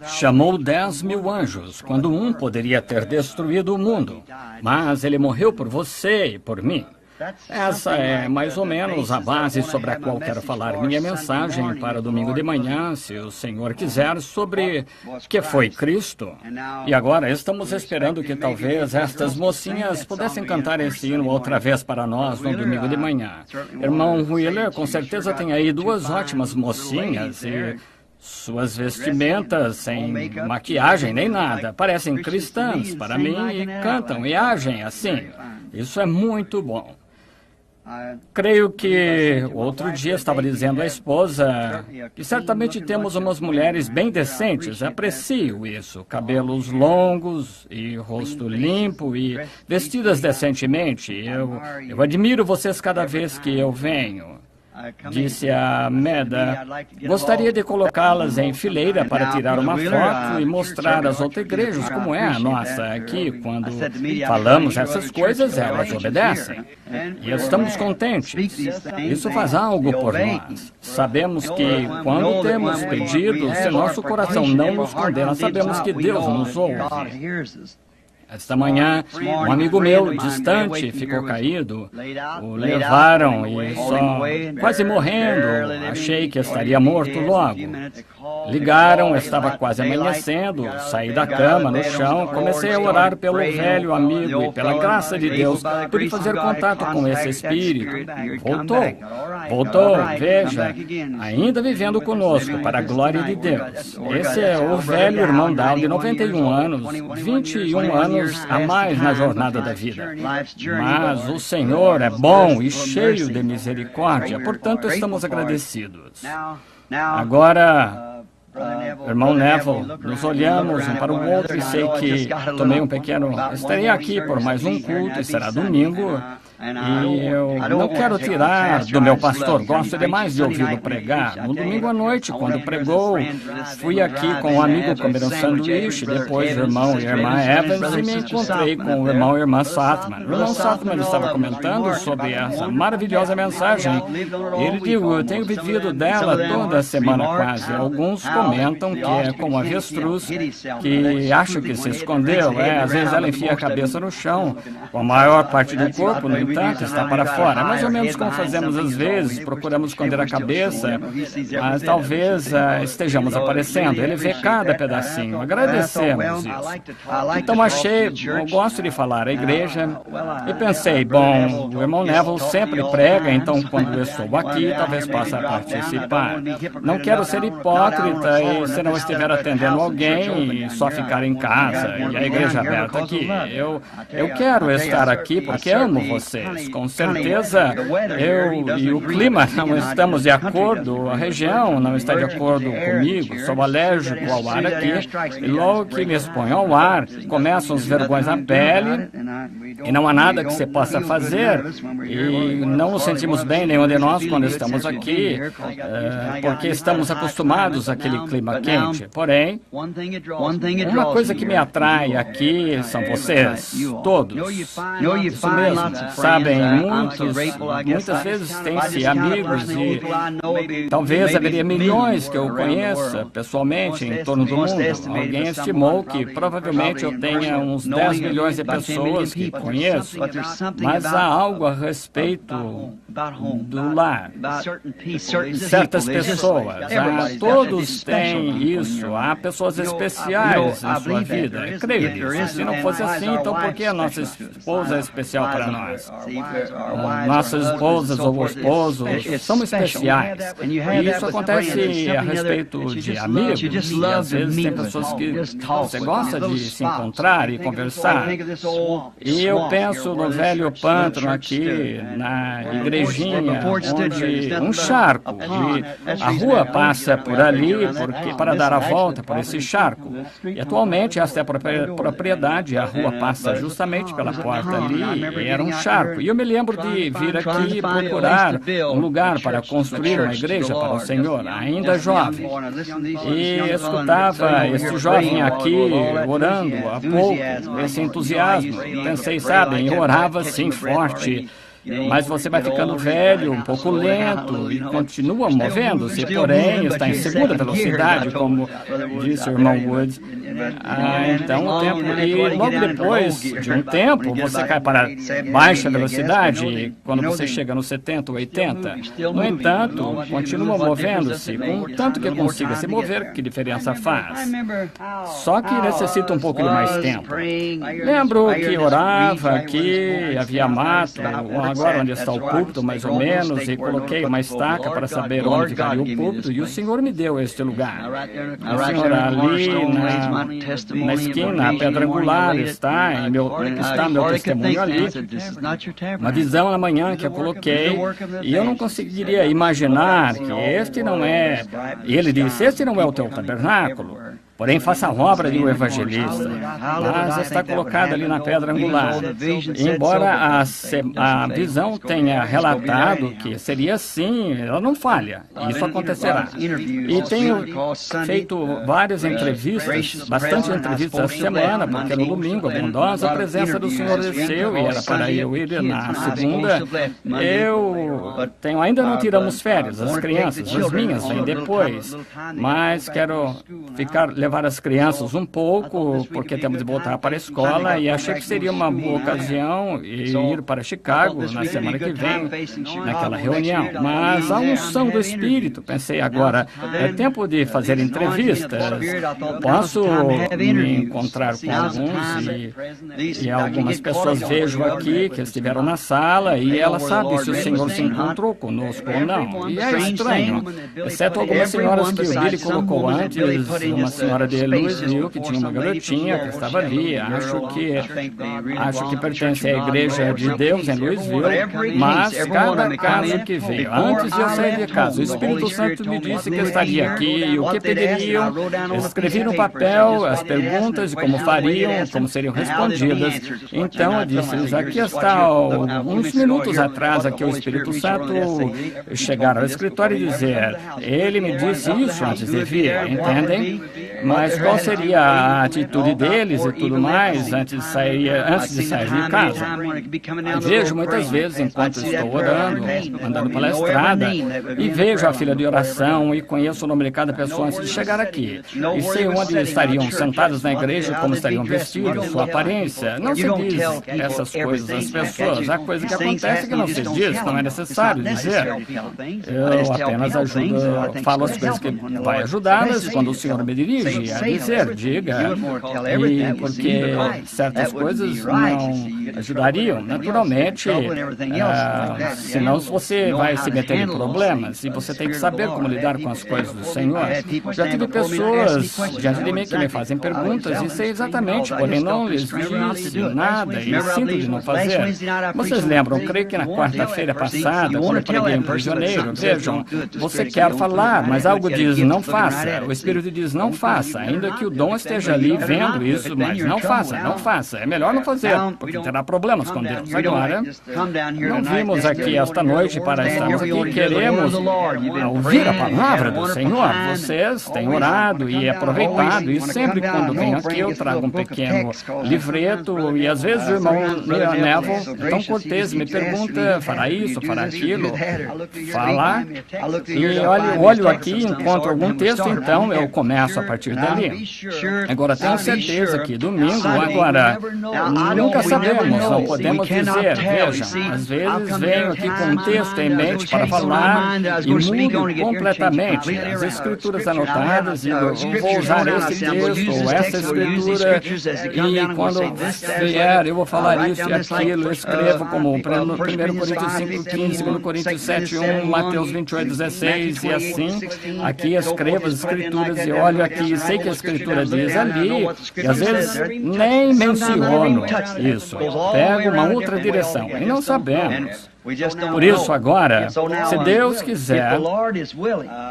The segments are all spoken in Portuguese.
Chamou 10.000 anjos, quando um poderia ter destruído o mundo. Mas ele morreu por você e por mim. Essa é mais ou menos a base sobre a qual quero falar minha mensagem para domingo de manhã, se o Senhor quiser, sobre que foi Cristo. E agora estamos esperando que talvez estas mocinhas pudessem cantar esse hino outra vez para nós no domingo de manhã. Irmão Wheeler, com certeza tem aí duas ótimas mocinhas e suas vestimentas sem maquiagem nem nada. Parecem cristãs para mim e cantam e agem assim. Isso é muito bom. Creio que outro dia estava dizendo à esposa que certamente temos umas mulheres bem decentes. Aprecio isso. Cabelos longos e rosto limpo e vestidas decentemente. Eu admiro vocês cada vez que eu venho. Disse a Meda, gostaria de colocá-las em fileira para tirar uma foto e mostrar às outras igrejas como é a nossa aqui. Quando falamos essas coisas, elas obedecem. E estamos contentes. Isso faz algo por nós. Sabemos que quando temos pedidos, se nosso coração não nos condena, sabemos que Deus nos ouve. Esta manhã, um amigo meu, distante, ficou caído. O levaram e só quase morrendo. Achei que estaria morto logo. Ligaram, estava quase amanhecendo. Saí da cama, no chão, comecei a orar pelo velho amigo e, pela graça de Deus, pude fazer contato com esse espírito. Voltou, veja, ainda vivendo conosco, para a glória de Deus. Esse é o velho irmão Dow, de 91 anos, 21 anos a mais na jornada da vida. Mas o Senhor é bom e cheio de misericórdia, portanto estamos agradecidos. Agora, irmão Neville, nos olhamos um para o outro e sei que tomei um pequeno... Estarei aqui por mais um culto e será domingo. E eu não quero tirar do meu pastor, gosto demais de ouvi-lo pregar. No domingo à noite, quando pregou, fui aqui com um amigo comer um sanduíche, depois o irmão e a irmã Evans, e me encontrei com o irmão e a irmã Sattman. O irmão Sattman estava comentando sobre essa maravilhosa mensagem. Ele disse, eu tenho vivido dela toda semana quase. Alguns comentam que é como avestruz, que acho que se escondeu. Às vezes ela enfia a cabeça no chão, com a maior parte do corpo, no entanto, está para fora. É mais ou menos como fazemos às vezes, procuramos esconder a cabeça, mas talvez estejamos aparecendo. Ele vê cada pedacinho. Agradecemos isso. Então eu gosto de falar à igreja, e pensei, bom, o irmão Neville sempre prega, então quando eu estou aqui, talvez possa participar. Não quero ser hipócrita e, se não estiver atendendo alguém, e só ficar em casa, e a igreja aberta aqui. Eu quero estar aqui porque amo você. Com certeza, eu e o clima não estamos de acordo, a região não está de acordo comigo, sou alérgico ao ar aqui, e logo que me exponho ao ar, começam os vergões na pele, e não há nada que você possa fazer, e não nos sentimos bem, nenhum de nós, quando estamos aqui, porque estamos acostumados àquele clima quente. Porém, uma coisa que me atrai aqui são vocês, todos. Isso mesmo. Sabem, muitas vezes tem-se amigos e talvez haveria milhões que eu conheça pessoalmente em torno do mundo. Alguém estimou que provavelmente eu tenha uns 10 milhões de pessoas que conheço, mas há algo a respeito do lar. Certas pessoas, todos têm isso, há pessoas especiais em sua vida. Eu creio nisso. Se não fosse assim, então por que a nossa esposa é especial para nós? Nossas esposas ou esposos são especiais. E isso acontece a respeito de amigos. E às vezes tem pessoas que você gosta de se encontrar e conversar. E eu penso no velho pântano aqui, na igrejinha, onde um charco. E a rua passa por ali para dar a volta por esse charco. E atualmente esta é a propriedade. A rua passa justamente pela porta ali e era um charco. E eu me lembro de vir aqui procurar um lugar para construir uma igreja para o Senhor, ainda jovem. E escutava esse jovem aqui orando há pouco, esse entusiasmo. Pensei, sabem, eu orava assim forte. mas você vai ficando velho, um pouco lento e continua movendo-se, porém está em segunda velocidade, como disse o irmão Woods. Então o tempo, e logo depois de um tempo, você cai para baixa velocidade quando você chega nos 70 ou 80. No entanto, continua movendo-se, contanto que consiga se mover, que diferença faz? Só que necessita um pouco de mais tempo. Lembro que orava aqui, havia mato, agora onde está o púlpito, mais ou menos, e coloquei uma estaca para saber onde ficaria o púlpito, e o Senhor me deu este lugar. O Senhor ali na esquina, a pedra angular, está meu testemunho ali. Uma visão na manhã que eu coloquei, e eu não conseguiria imaginar que este não é... Ele disse, este não é o teu tabernáculo. Porém, faça a obra de um evangelista. Mas está colocado ali na pedra angular. Embora a visão tenha relatado que seria assim, ela não falha. Isso acontecerá. E tenho feito várias entrevistas, bastante entrevistas essa semana, porque no domingo, a bondosa presença do Senhor desceu e era para eu ir na segunda. Ainda não tiramos férias, as crianças, as minhas vêm depois. Mas quero levar as crianças um pouco, porque temos de voltar para a escola, e achei que seria uma boa ocasião ir para Chicago na semana que vem, naquela reunião. Mas a unção do Espírito, pensei agora, é tempo de fazer entrevistas, posso me encontrar com alguns, e algumas pessoas vejo aqui que estiveram na sala, e ela sabe se o Senhor se encontrou conosco ou não. E é estranho, exceto algumas senhoras que o Billy colocou antes, uma senhora de Louisville, que tinha uma garotinha que estava ali, acho que pertence à Igreja de Deus em Louisville, mas cada caso que veio, antes de eu sair de casa, o Espírito Santo me disse que eu estaria aqui, e o que pediriam, escrevi no papel as perguntas e como fariam, como seriam respondidas. Então eu disse-lhes, aqui está, uns minutos atrás, aqui o Espírito Santo chegar ao escritório e dizer, ele me disse isso antes de vir, entendem? Mas qual seria a atitude deles e tudo mais antes de sair de casa? Vejo muitas vezes, enquanto estou orando, andando pela estrada, e vejo a fila de oração e conheço o nome de cada pessoa antes de chegar aqui. E sei onde estariam sentados na igreja, como estariam vestidos, sua aparência. Não se diz essas coisas às pessoas. Há coisa que acontece que não se diz, não é necessário dizer. Eu apenas falo as coisas que vai ajudá-las quando o Senhor me dirige a dizer, diga, e porque certas coisas não ajudariam, naturalmente, senão você vai se meter em problemas, e você tem que saber como lidar com as coisas do Senhor. Já tive pessoas diante de mim que me fazem perguntas, e sei exatamente, porém não lhes disse nada, e sinto de não fazer. Vocês lembram, creio que na quarta-feira passada, quando eu preguei um prisioneiro, vejam, você quer falar, mas algo diz, não faça. O Espírito diz, não faça, ainda que o dom esteja ali vendo isso, mas não faça, não faça. É melhor não fazer, porque terá problemas com Deus. Agora, não vimos aqui esta noite para estarmos aqui, queremos ouvir a palavra do Senhor. Vocês têm orado e aproveitado, e sempre quando venho aqui eu trago um pequeno livreto, e às vezes o irmão Neville, tão cortês, me pergunta, fará isso, fará aquilo, falar, e olho aqui, encontro algum texto, então eu começo a partir dali. Agora, tenho certeza que domingo, agora, nunca sabemos, não podemos dizer, vejam, às vezes venho aqui com um texto em mente para falar e mudo completamente as escrituras anotadas, e eu vou usar esse texto ou essa escritura, e quando vier eu vou falar isso e aquilo, eu escrevo como 1 Coríntios 5:15, 2 Coríntios 7:1, Mateus 28:16, e assim, aqui escrevo as escrituras e olho aqui, e sei que a escritura diz ali, e às vezes nem menciono isso, pego uma outra direção, e não sabemos. Por isso, agora, se Deus quiser,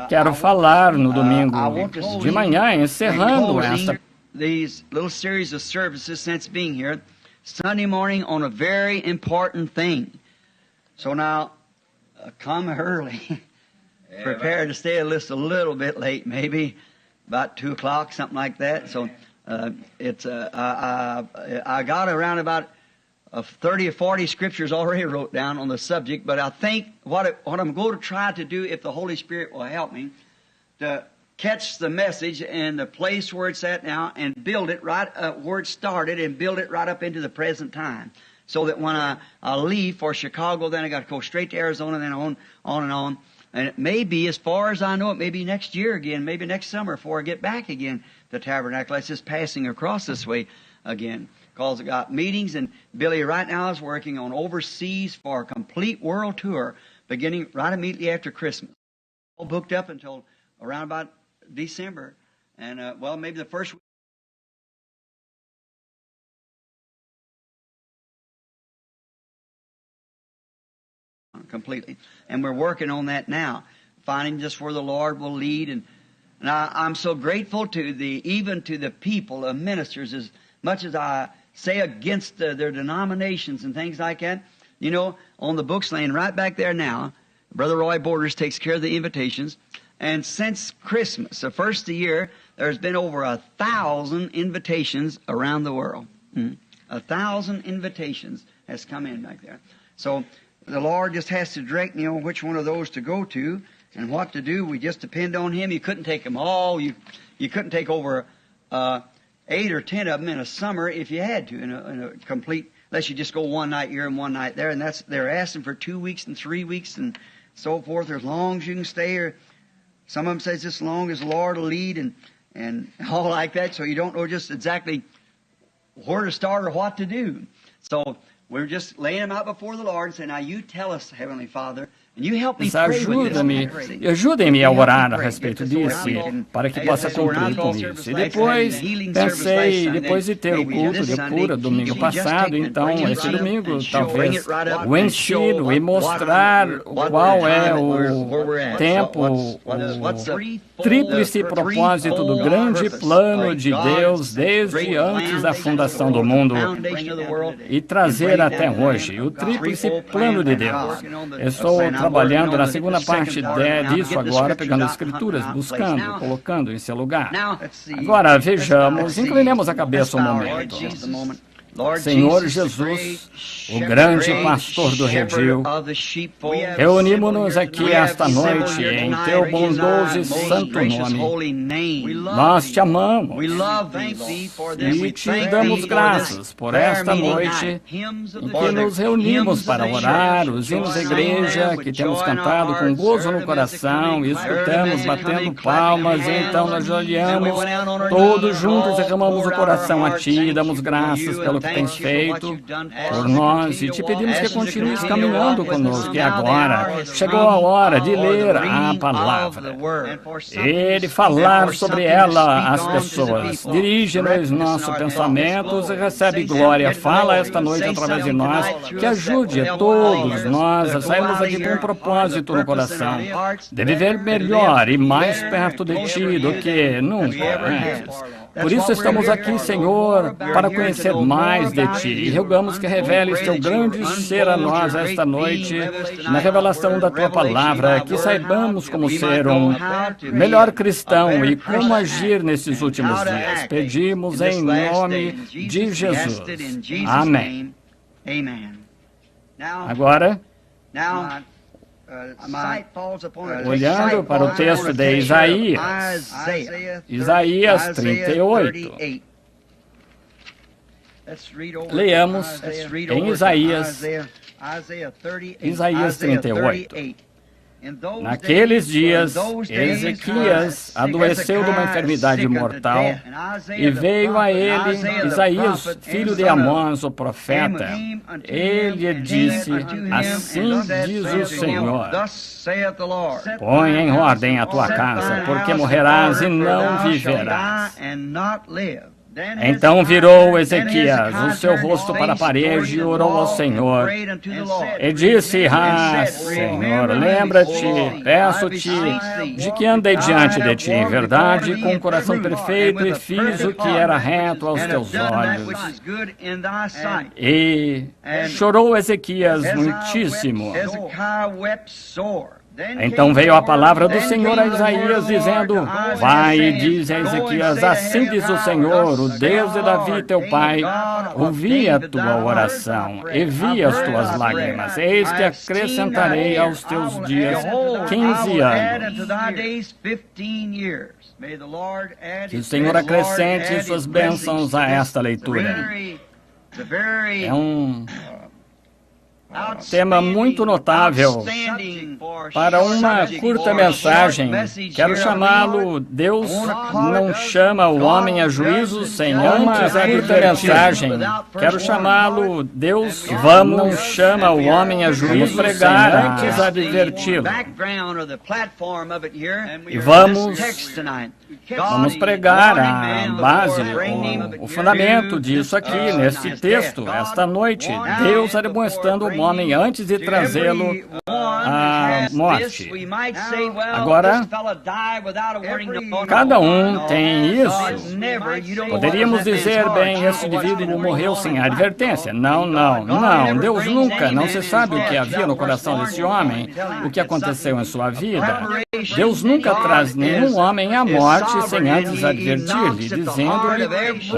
quero falar no domingo de manhã, encerrando esta Sunday morning on a very important thing. So now, come early. Prepare to stay just a little bit late, maybe about 2 o'clock, something like that. So I got around about of 30 or 40 scriptures already wrote down on the subject, but I think what I'm going to try to do, if the Holy Spirit will help me, to catch the message and the place where it's at now and build it right where it started and build it right up into the present time. So that when I leave for Chicago, then I got to go straight to Arizona, then on and on. And it may be, as far as I know, it may be next year again, maybe next summer before I get back again to Tabernacle. It's just passing across this way again. Because I got meetings, and Billy right now is working on overseas for a complete world tour, beginning right immediately after Christmas. All booked up until around about December, and well, maybe the first week. Completely, and we're working on that now, finding just where the Lord will lead. And I'm so grateful to even to the people, the ministers, as much as I say against their denominations and things like that. You know, on the books laying right back there now, Brother Roy Borders takes care of the invitations. And since Christmas, the first of the year, there's been over 1,000 invitations around the world. 1,000 invitations has come in back there. So the Lord just has to direct me on which one of those to go to and what to do. We just depend on Him. You couldn't take them all. You couldn't take over 8 or 10 of them in a summer if you had to, in a complete, unless you just go one night here and one night there. And they're asking for 2 weeks and 3 weeks and so forth, or as long as you can stay. Or some of them says just as long as the Lord will lead and all like that. So you don't know just exactly where to start or what to do. So we're just laying them out before the Lord and saying, now you tell us, Heavenly Father, and you help me pray with this. Ajudem-me a orar a respeito disso, para que possa cumprir com isso. E depois, pensei, depois de ter o culto de cura domingo passado, então, esse domingo, talvez, o ensino e mostrar qual é o tempo, o tríplice propósito do grande plano de Deus desde antes da fundação do mundo e trazer até hoje o tríplice plano de Deus. Estou trabalhando na segunda parte disso agora, pegando as Escrituras, buscando, colocando em seu lugar. Agora, vejamos, inclinemos a cabeça um momento. Senhor Jesus, o grande pastor do redil, reunimos-nos aqui esta noite em Teu bondoso e santo nome. Nós Te amamos e Te damos graças por esta noite em que nos reunimos para orar, os hinos da igreja que temos cantado com gozo no coração, e escutamos batendo palmas, e então nós olhamos todos juntos, derramamos o coração a Ti, damos graças pelo que Tens feito por nós e Te pedimos que continues caminhando conosco. E agora chegou a hora de ler a palavra e de falar sobre ela às pessoas. Dirige-nos nossos pensamentos e recebe glória. Fala esta noite através de nós, que ajude a todos nós a sairmos aqui com um propósito no coração, de viver melhor e mais perto de Ti do que nunca antes. Por isso estamos aqui, Senhor, para conhecer mais de Ti. E rogamos que reveles Teu grande ser a nós esta noite, na revelação da Tua palavra, que saibamos como ser um melhor cristão e como agir nesses últimos dias. Pedimos em nome de Jesus. Amém. Agora, olhando para o texto de Isaías 38, leamos em Isaías 38. Naqueles dias, Ezequias adoeceu de uma enfermidade mortal e veio a ele Isaías, filho de Amós, o profeta. Ele disse, assim diz o Senhor, põe em ordem a tua casa, porque morrerás e não viverás. Então virou Ezequias o seu rosto para a parede e orou ao Senhor. E disse, Senhor, lembra-te, peço-te, de que andei diante de Ti em verdade, com um coração perfeito, e fiz o que era reto aos Teus olhos. E chorou Ezequias muitíssimo. Então veio a palavra do Senhor a Isaías, dizendo: vai e diz a Ezequias, assim diz o Senhor, o Deus de Davi teu pai, ouvi a tua oração e vi as tuas lágrimas, eis que acrescentarei aos teus dias 15 anos. Que o Senhor acrescente suas bênçãos a esta leitura. É um tema muito notável para uma curta mensagem. Quero chamá-lo, Deus não chama o homem a juízo sem antes advertir. Quero chamá-lo, Deus não chama o homem a juízo pregar antes adverti-lo. E vamos pregar a base, o fundamento disso aqui, nesse texto, esta noite. Deus demonstrando o homem antes de trazê-lo à morte. Agora, cada um tem isso. Poderíamos dizer, bem, esse indivíduo morreu sem advertência. Não. Deus nunca, não se sabe o que havia no coração desse homem, o que aconteceu em sua vida. Deus nunca traz nenhum homem à morte sem antes advertir-lhe, dizendo-lhe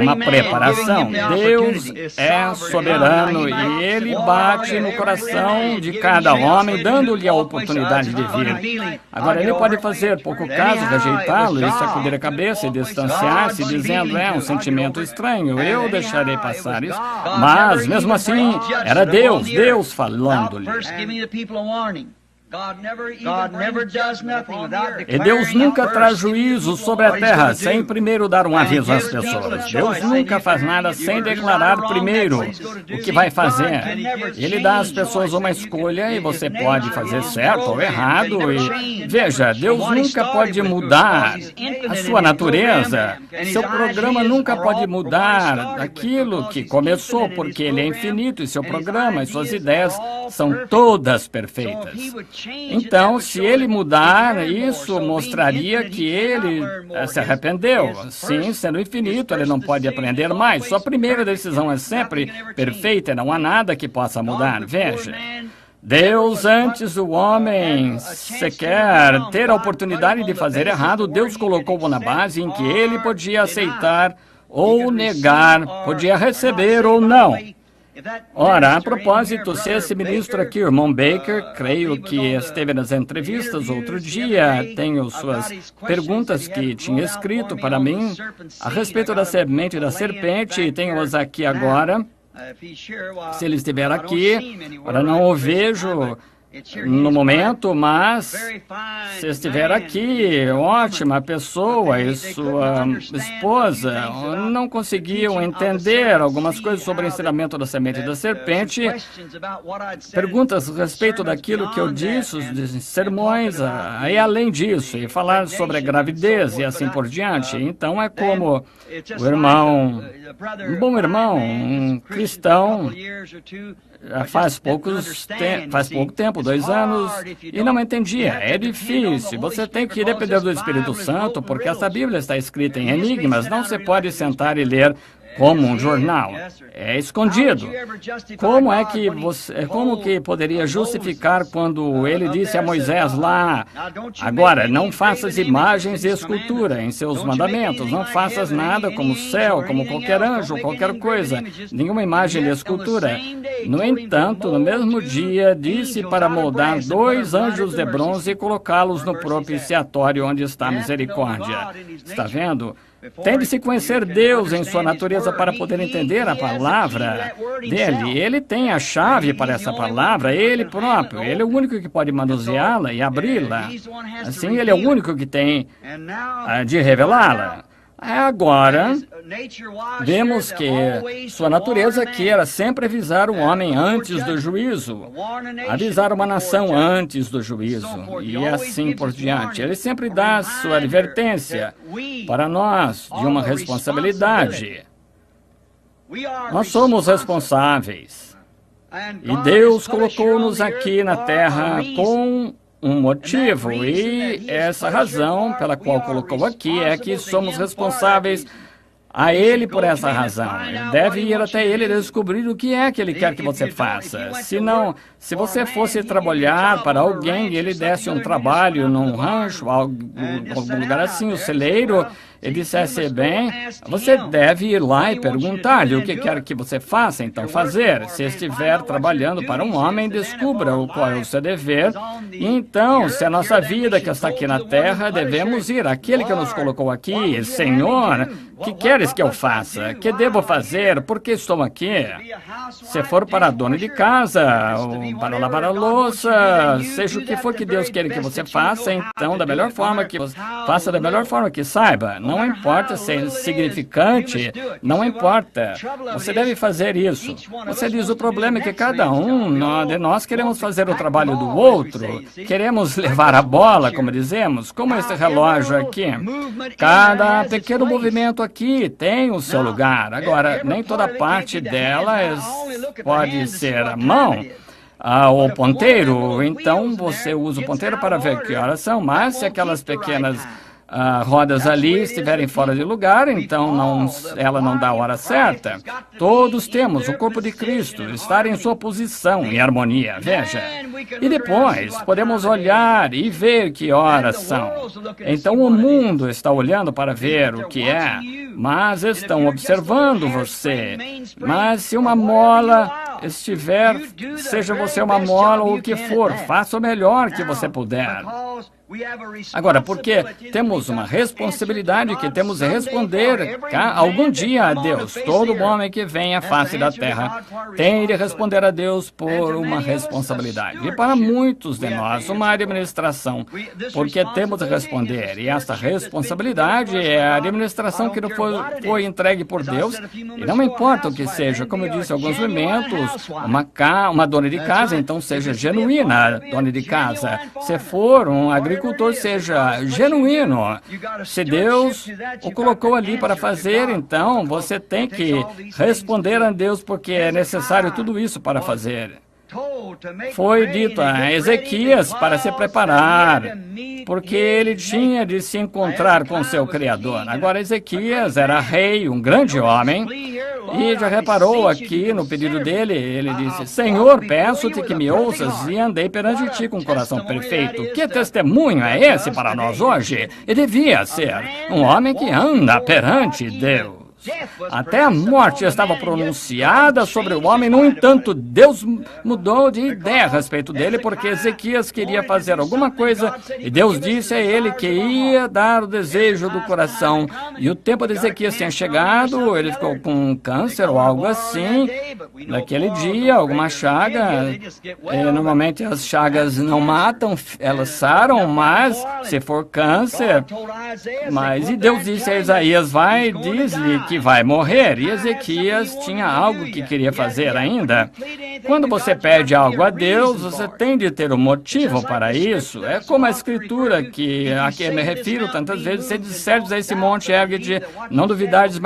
uma preparação. Deus é soberano e Ele bate no coração de cada homem, dando-lhe a oportunidade de vir. Agora, Ele pode fazer pouco caso, rejeitá-lo e sacudir a cabeça e distanciar-se, dizendo, é um sentimento estranho, eu deixarei passar isso. Mas, mesmo assim, era Deus falando-lhe. E Deus nunca traz juízo sobre a terra sem primeiro dar um aviso às pessoas. Deus nunca faz nada sem declarar primeiro o que vai fazer. Ele dá às pessoas uma escolha e você pode fazer certo ou errado. E veja, Deus nunca pode mudar a sua natureza. Seu programa nunca pode mudar aquilo que começou, porque Ele é infinito e seu programa e suas ideias são todas perfeitas. Então, se ele mudar, isso mostraria que ele se arrependeu. Sim, sendo infinito, ele não pode aprender mais. Sua primeira decisão é sempre perfeita, não há nada que possa mudar. Veja, Deus, antes do homem sequer ter a oportunidade de fazer errado, Deus colocou-o na base em que ele podia aceitar ou negar, podia receber ou não. Ora, a propósito, se esse ministro aqui, o irmão Baker, creio que esteve nas entrevistas outro dia, tenho suas perguntas que tinha escrito para mim a respeito da semente da serpente, e tenho-as aqui agora. Se ele estiver aqui, ora, não o vejo no momento, mas se estiver aqui, ótima pessoa, e sua esposa não conseguiam entender algumas coisas sobre o ensinamento da semente da serpente. Perguntas a respeito daquilo que eu disse, os sermões, e além disso, e falar sobre a gravidez e assim por diante. Então é como o irmão, um bom irmão, um cristão, faz pouco tempo, 2 anos, e não entendia. É difícil. Você tem que depender do Espírito Santo, porque essa Bíblia está escrita em enigmas. Não se pode sentar e ler como um jornal. É escondido. Como que poderia justificar quando ele disse a Moisés lá, agora, não faças imagens e escultura em seus mandamentos, não faças nada como o céu, como qualquer anjo, qualquer coisa, nenhuma imagem de escultura. No entanto, no mesmo dia, disse para moldar 2 anjos de bronze e colocá-los no propiciatório onde está a misericórdia. Está vendo? Tem de se conhecer Deus em sua natureza para poder entender a palavra dele. Ele tem a chave para essa palavra, ele próprio. Ele é o único que pode manuseá-la e abri-la. Assim, ele é o único que tem de revelá-la. Agora, vemos que sua natureza aqui era sempre avisar o homem antes do juízo, avisar uma nação antes do juízo, e assim por diante. Ele sempre dá sua advertência para nós de uma responsabilidade. Nós somos responsáveis. E Deus colocou-nos aqui na terra com um motivo, e essa razão pela qual colocou aqui é que somos responsáveis a ele por essa razão. Ele deve ir até ele e descobrir o que é que ele quer que você faça. Se você fosse trabalhar para alguém e ele desse um trabalho num rancho, algum lugar assim, o celeiro, e dissesse, bem, você deve ir lá e perguntar-lhe o que quer que você faça, então fazer. Se estiver trabalhando para um homem, descubra qual é o seu dever. Então, se a nossa vida que está aqui na terra, devemos ir àquele que nos colocou aqui. Senhor, o que queres que eu faça? O que devo fazer? Por que estou aqui? Se for para a dona de casa, ou para lavar a louça, seja o que for que Deus quer que você faça, então, da melhor forma que você faça, da melhor forma que saiba. Não importa se é insignificante, não importa. Você deve fazer isso. Você diz, o problema é que cada um de nós queremos fazer o trabalho do outro, queremos levar a bola, como dizemos, como este relógio aqui. Cada pequeno movimento aqui tem o seu lugar. Agora, nem toda parte dela pode ser a mão. O ponteiro, então você usa o ponteiro para ver que horas são, mas se aquelas pequenas rodas ali estiverem fora de lugar, então ela não dá a hora certa. Todos temos o corpo de Cristo estar em sua posição, em harmonia, veja. E depois podemos olhar e ver que horas são. Então o mundo está olhando para ver o que é, mas estão observando você. Mas se uma mola estiver, seja você uma mola ou o que for, faça o melhor que você puder. Agora, porque temos uma responsabilidade que temos de responder algum dia a Deus. Todo homem que vem à face da terra tem de responder a Deus por uma responsabilidade. E para muitos de nós, uma administração, porque temos de responder. E esta responsabilidade é a administração que foi entregue por Deus. E não importa o que seja, como eu disse, alguns momentos, uma dona de casa, então seja genuína dona de casa. Se for um agricultor, seja genuíno. Se Deus o colocou ali para fazer, então você tem que responder a Deus, porque é necessário tudo isso para fazer. Foi dito a Ezequias para se preparar, porque ele tinha de se encontrar com seu Criador. Agora, Ezequias era rei, um grande homem, e já reparou aqui no pedido dele, ele disse, Senhor, peço-te que me ouças e andei perante ti com um coração perfeito. Que testemunho é esse para nós hoje? E devia ser um homem que anda perante Deus. Até a morte estava pronunciada sobre o homem, no entanto, Deus mudou de ideia a respeito dele, porque Ezequias queria fazer alguma coisa, e Deus disse a ele que ia dar o desejo do coração. E o tempo de Ezequias tinha chegado, ele ficou com um câncer ou algo assim, naquele dia, alguma chaga. Normalmente as chagas não matam, elas saram, mas se for câncer, e Deus disse a Isaías, vai, diz-lhe que vai morrer. E Ezequias tinha algo que queria fazer ainda. Quando você pede algo a Deus, você tem de ter um motivo para isso. É como a Escritura, a que me refiro tantas vezes, se disserdes a esse monte, ergue-te, não duvidardes,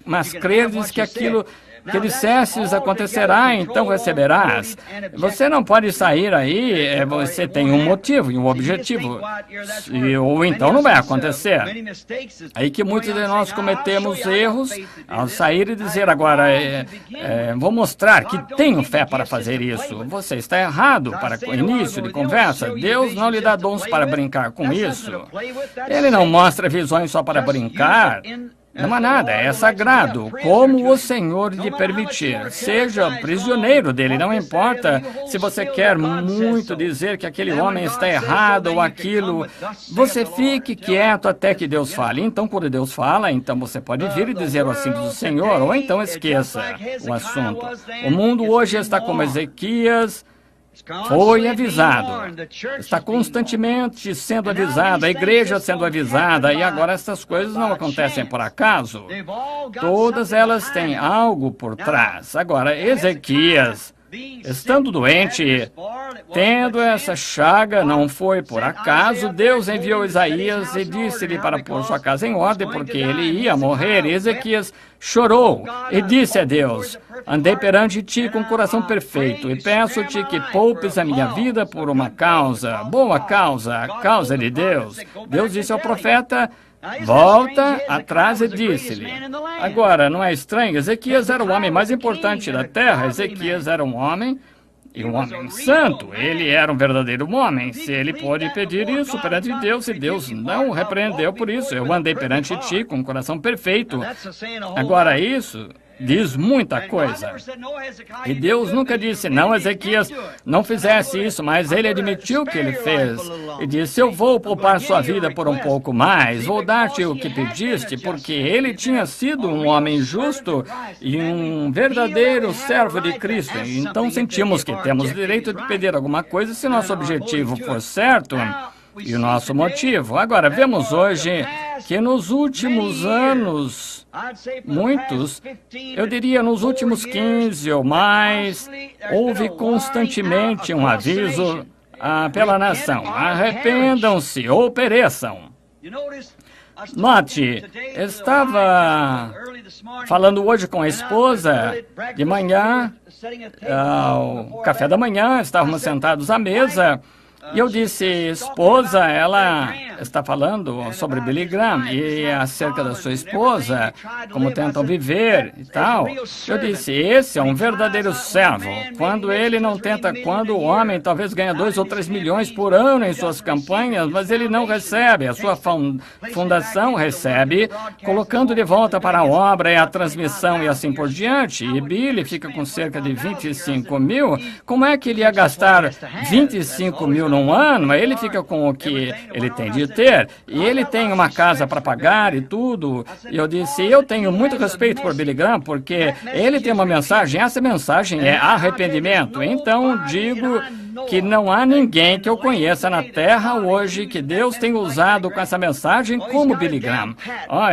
mas credes que aquilo que dissestes acontecerá, então receberás. Você não pode sair aí, você tem um motivo e um objetivo, ou então não vai acontecer. Aí que muitos de nós cometemos erros ao sair e dizer agora, vou mostrar que tenho fé para fazer isso. Você está errado para o início de conversa. Deus não lhe dá dons para brincar com isso. Ele não mostra visões só para brincar. Não há nada, é sagrado, como o Senhor lhe permitir. Seja prisioneiro dele, não importa se você quer muito dizer que aquele homem está errado ou aquilo. Você fique quieto até que Deus fale. Então, quando Deus fala, então você pode vir e dizer assim do Senhor, ou então esqueça o assunto. O mundo hoje está como Ezequias, foi avisado, está constantemente sendo avisado, a igreja sendo avisada, e agora essas coisas não acontecem por acaso. Todas elas têm algo por trás. Agora, Ezequias, estando doente, tendo essa chaga, não foi por acaso, Deus enviou Isaías e disse-lhe para pôr sua casa em ordem, porque ele ia morrer. E Ezequias chorou e disse a Deus, andei perante ti com o coração perfeito, e peço-te que poupes a minha vida por uma causa, boa causa, a causa de Deus. Deus disse ao profeta, volta atrás e disse-lhe. Agora, não é estranho? Ezequias era o homem mais importante da terra. Ezequias era um homem e um homem santo. Ele era um verdadeiro homem. Se ele pôde pedir isso perante Deus, e Deus não o repreendeu por isso. Eu andei perante ti com um coração perfeito. Agora, isso diz muita coisa. E Deus nunca disse, não, Ezequias, não fizesse isso, mas ele admitiu que ele fez. E disse, eu vou poupar sua vida por um pouco mais, vou dar-te o que pediste, porque ele tinha sido um homem justo e um verdadeiro servo de Cristo. Então sentimos que temos direito de pedir alguma coisa se nosso objetivo for certo. E o nosso motivo. Agora, vemos hoje que nos últimos anos, muitos, eu diria nos últimos 15 ou mais, houve constantemente um aviso pela nação. Arrependam-se ou pereçam. Note, estava falando hoje com a esposa de manhã, ao café da manhã, estávamos sentados à mesa. E eu disse, esposa, ela está falando sobre Billy Graham e acerca da sua esposa, como tentam viver e tal. Eu disse, esse é um verdadeiro servo. Quando ele não tenta, quando o homem talvez ganha 2 ou 3 milhões por ano em suas campanhas, mas ele não recebe, a sua fundação recebe, colocando de volta para a obra e a transmissão e assim por diante. E Billy fica com cerca de 25 mil. Como é que ele ia gastar 25 mil num ano? Ele fica com o que ele tem de ter. E ele tem uma casa para pagar e tudo. E eu disse, eu tenho muito respeito por Billy Graham, porque ele tem uma mensagem, essa mensagem é arrependimento. Então, digo que não há ninguém que eu conheça na terra hoje que Deus tenha usado com essa mensagem como Billy Graham.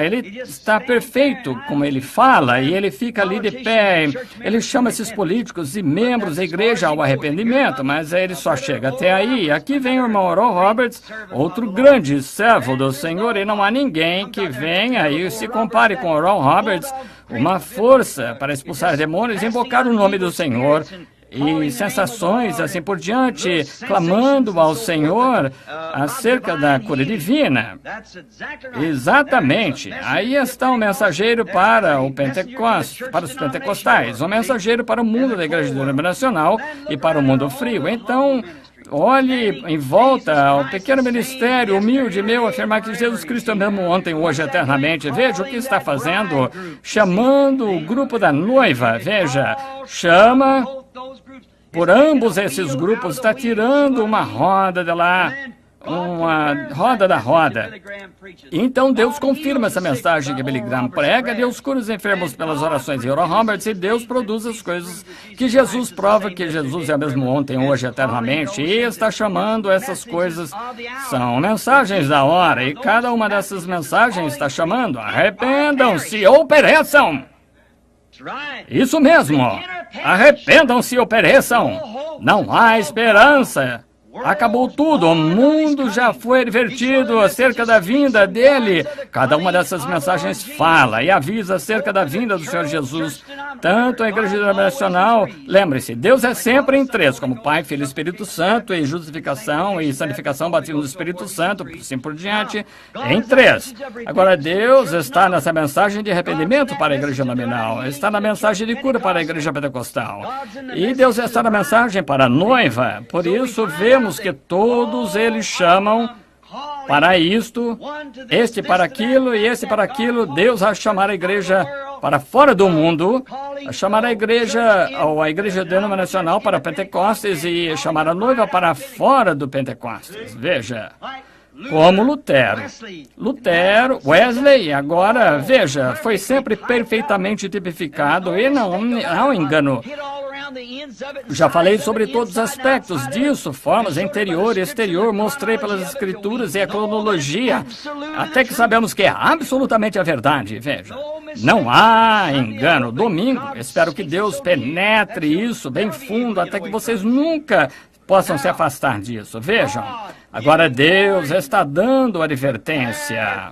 Ele está perfeito como ele fala e ele fica ali de pé. Ele chama esses políticos e membros da igreja ao arrependimento, mas ele só chega até aí. Aqui vem o irmão Oral Roberts, outro grande servo do Senhor, e não há ninguém que venha e se compare com Oral Roberts, uma força para expulsar demônios e invocar o nome do Senhor. E sensações, assim por diante, clamando ao Senhor acerca da cura divina. Exatamente. Aí está o mensageiro para o Pentecostes, para os pentecostais, o mensageiro para o mundo da igreja denominacional e para o mundo frio. Então, olhe em volta ao pequeno ministério humilde meu, afirmar que Jesus Cristo é mesmo ontem, hoje, eternamente. Veja o que está fazendo, chamando o grupo da noiva. Veja, chama por ambos esses grupos, está tirando uma roda de lá, uma roda da roda. Então Deus confirma essa mensagem que Billy Graham prega, Deus cura os enfermos pelas orações de Oral Roberts, e Deus produz as coisas que Jesus prova que Jesus é mesmo ontem, hoje, eternamente, e está chamando essas coisas, são mensagens da hora, e cada uma dessas mensagens está chamando, arrependam-se ou pereçam. Isso mesmo, arrependam-se ou pereçam, não há esperança. Acabou tudo, o mundo já foi advertido acerca da vinda dele. Cada uma dessas mensagens fala e avisa acerca da vinda do Senhor Jesus. Tanto a Igreja Denominacional, lembre-se, Deus é sempre em três, como Pai, Filho e Espírito Santo, e justificação e santificação, batismo do Espírito Santo, assim por diante, em três. Agora, Deus está nessa mensagem de arrependimento para a Igreja Nominal, está na mensagem de cura para a Igreja Pentecostal, e Deus está na mensagem para a noiva. Por isso, vemos que todos eles chamam para isto, este para aquilo e esse para aquilo. Deus vai chamar a igreja para fora do mundo, chamar a igreja, ou a igreja denominacional para Pentecostes e chamar a noiva para fora do Pentecostes. Veja, como Lutero, Wesley, agora, veja, foi sempre perfeitamente tipificado e não há um engano. Já falei sobre todos os aspectos disso, formas interior e exterior, mostrei pelas escrituras e a cronologia, até que sabemos que é absolutamente a verdade, veja. Não há engano. Domingo, espero que Deus penetre isso bem fundo, até que vocês nunca possam se afastar disso. Vejam, agora Deus está dando advertência.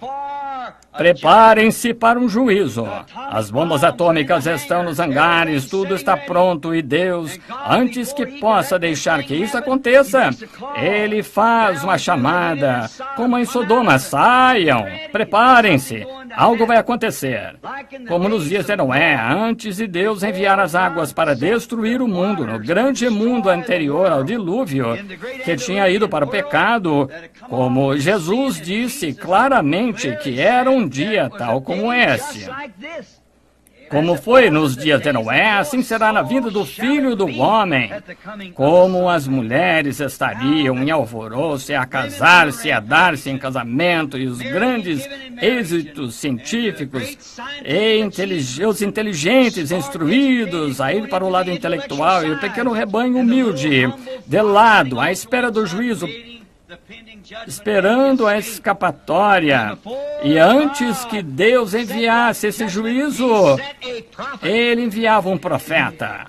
Preparem-se para um juízo. As bombas atômicas estão nos hangares, tudo está pronto e Deus, antes que possa deixar que isso aconteça, Ele faz uma chamada, como em Sodoma: saiam, preparem-se, algo vai acontecer. Como nos dias de Noé, antes de Deus enviar as águas para destruir o mundo, no grande mundo anterior ao dilúvio, que tinha ido para o pecado, como Jesus disse claramente que era um dia tal como este. Como foi nos dias de Noé, assim será na vida do Filho do Homem. Como as mulheres estariam em alvoroço, a casar-se, a dar-se em casamento, e os grandes êxitos científicos, e os inteligentes, instruídos, a ir para o lado intelectual, e o pequeno rebanho humilde, de lado, à espera do juízo, esperando a escapatória. E antes que Deus enviasse esse juízo, Ele enviava um profeta.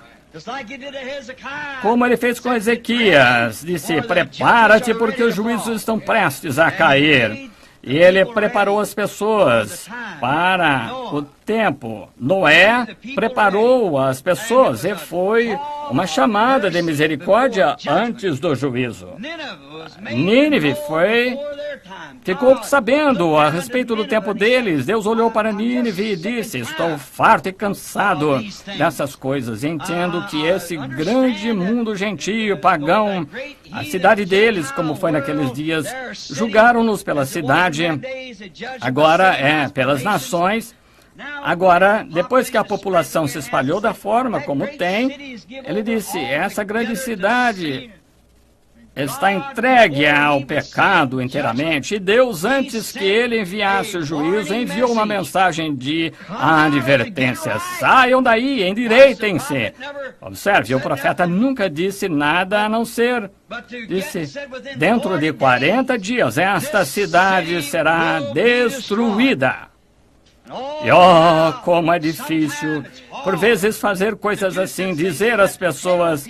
Como Ele fez com Ezequias, disse: prepara-te porque os juízos estão prestes a cair. E Ele preparou as pessoas para o tempo. Noé preparou as pessoas e foi uma chamada de misericórdia antes do juízo. Nínive ficou sabendo a respeito do tempo deles. Deus olhou para Nínive e disse: estou farto e cansado dessas coisas. Entendo que esse grande mundo gentio, pagão, a cidade deles, como foi naqueles dias, julgaram-nos pela cidade, agora pelas nações. Agora, depois que a população se espalhou da forma como tem, Ele disse: essa grande cidade está entregue ao pecado inteiramente. E Deus, antes que Ele enviasse o juízo, enviou uma mensagem de advertência: saiam daí, endireitem-se. Observe, o profeta nunca disse nada a não ser, disse: dentro de 40 dias esta cidade será destruída. E como é difícil, por vezes, fazer coisas assim, dizer às pessoas: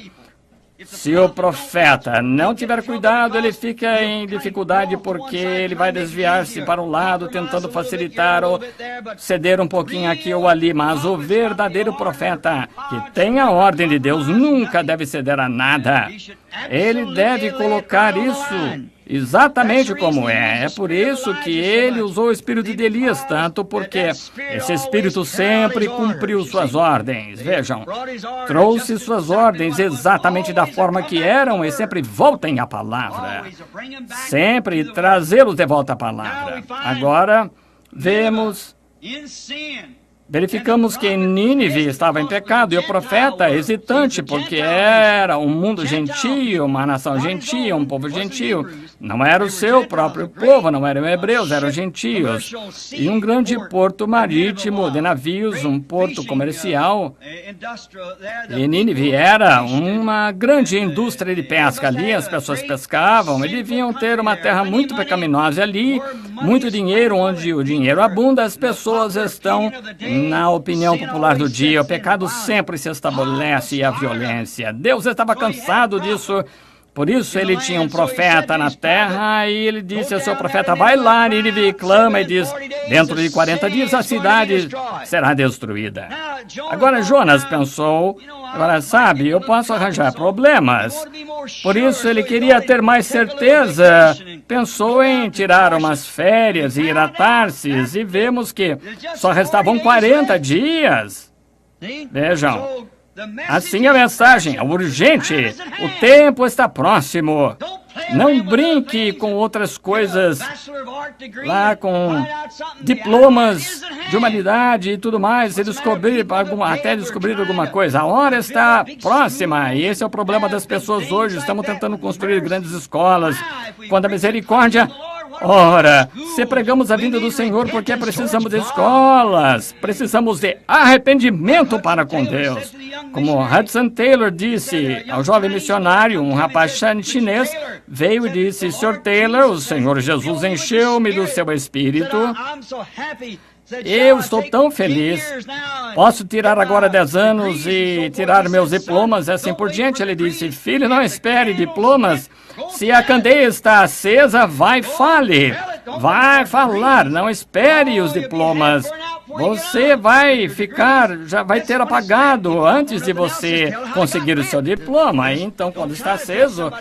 se o profeta não tiver cuidado, ele fica em dificuldade porque ele vai desviar-se para um lado, tentando facilitar ou ceder um pouquinho aqui ou ali. Mas o verdadeiro profeta, que tem a ordem de Deus, nunca deve ceder a nada. Ele deve colocar isso exatamente como é. É por isso que Ele usou o espírito de Elias tanto, porque esse espírito sempre cumpriu suas ordens. Vejam, trouxe suas ordens exatamente da forma que eram, e sempre voltem à palavra. Sempre trazê-los de volta à palavra. Agora, verificamos que Nínive estava em pecado, e o profeta, hesitante, porque era um mundo gentio, uma nação gentia, um povo gentio. Não era o seu próprio povo, não eram hebreus, eram gentios. E um grande porto marítimo de navios, um porto comercial. E Nínive era uma grande indústria de pesca. Ali as pessoas pescavam e deviam ter uma terra muito pecaminosa. Ali, muito dinheiro, onde o dinheiro abunda, as pessoas estão na opinião popular do dia. O pecado sempre se estabelece, e a violência. Deus estava cansado disso. Por isso Ele tinha um profeta na terra, e Ele disse ao seu profeta: vai lá, Nínive, e clama, e diz: dentro de 40 dias a cidade será destruída. Agora Jonas pensou: agora sabe, eu posso arranjar problemas. Por isso ele queria ter mais certeza. Pensou em tirar umas férias e ir a Tarsis, e vemos que só restavam 40 dias. Vejam. Assim a mensagem é urgente. O tempo está próximo. Não brinque com outras coisas, lá com diplomas de humanidade e tudo mais, até descobrir alguma coisa. A hora está próxima, e esse é o problema das pessoas hoje. Estamos tentando construir grandes escolas, quando a misericórdia... Ora, se pregamos a vinda do Senhor, porque precisamos de escolas, precisamos de arrependimento para com Deus. Como Hudson Taylor disse ao jovem missionário, um rapaz chinês veio e disse: Sr. Taylor, o Senhor Jesus encheu-me do seu espírito. Eu estou tão feliz. Posso tirar agora 10 anos e tirar meus diplomas, e assim por diante. Ele disse: filho, não espere diplomas. Se a candeia está acesa, vai, fale. vai falar, não espere os diplomas. Você vai ficar, já vai ter apagado antes de você conseguir o seu diploma. Então, quando está aceso,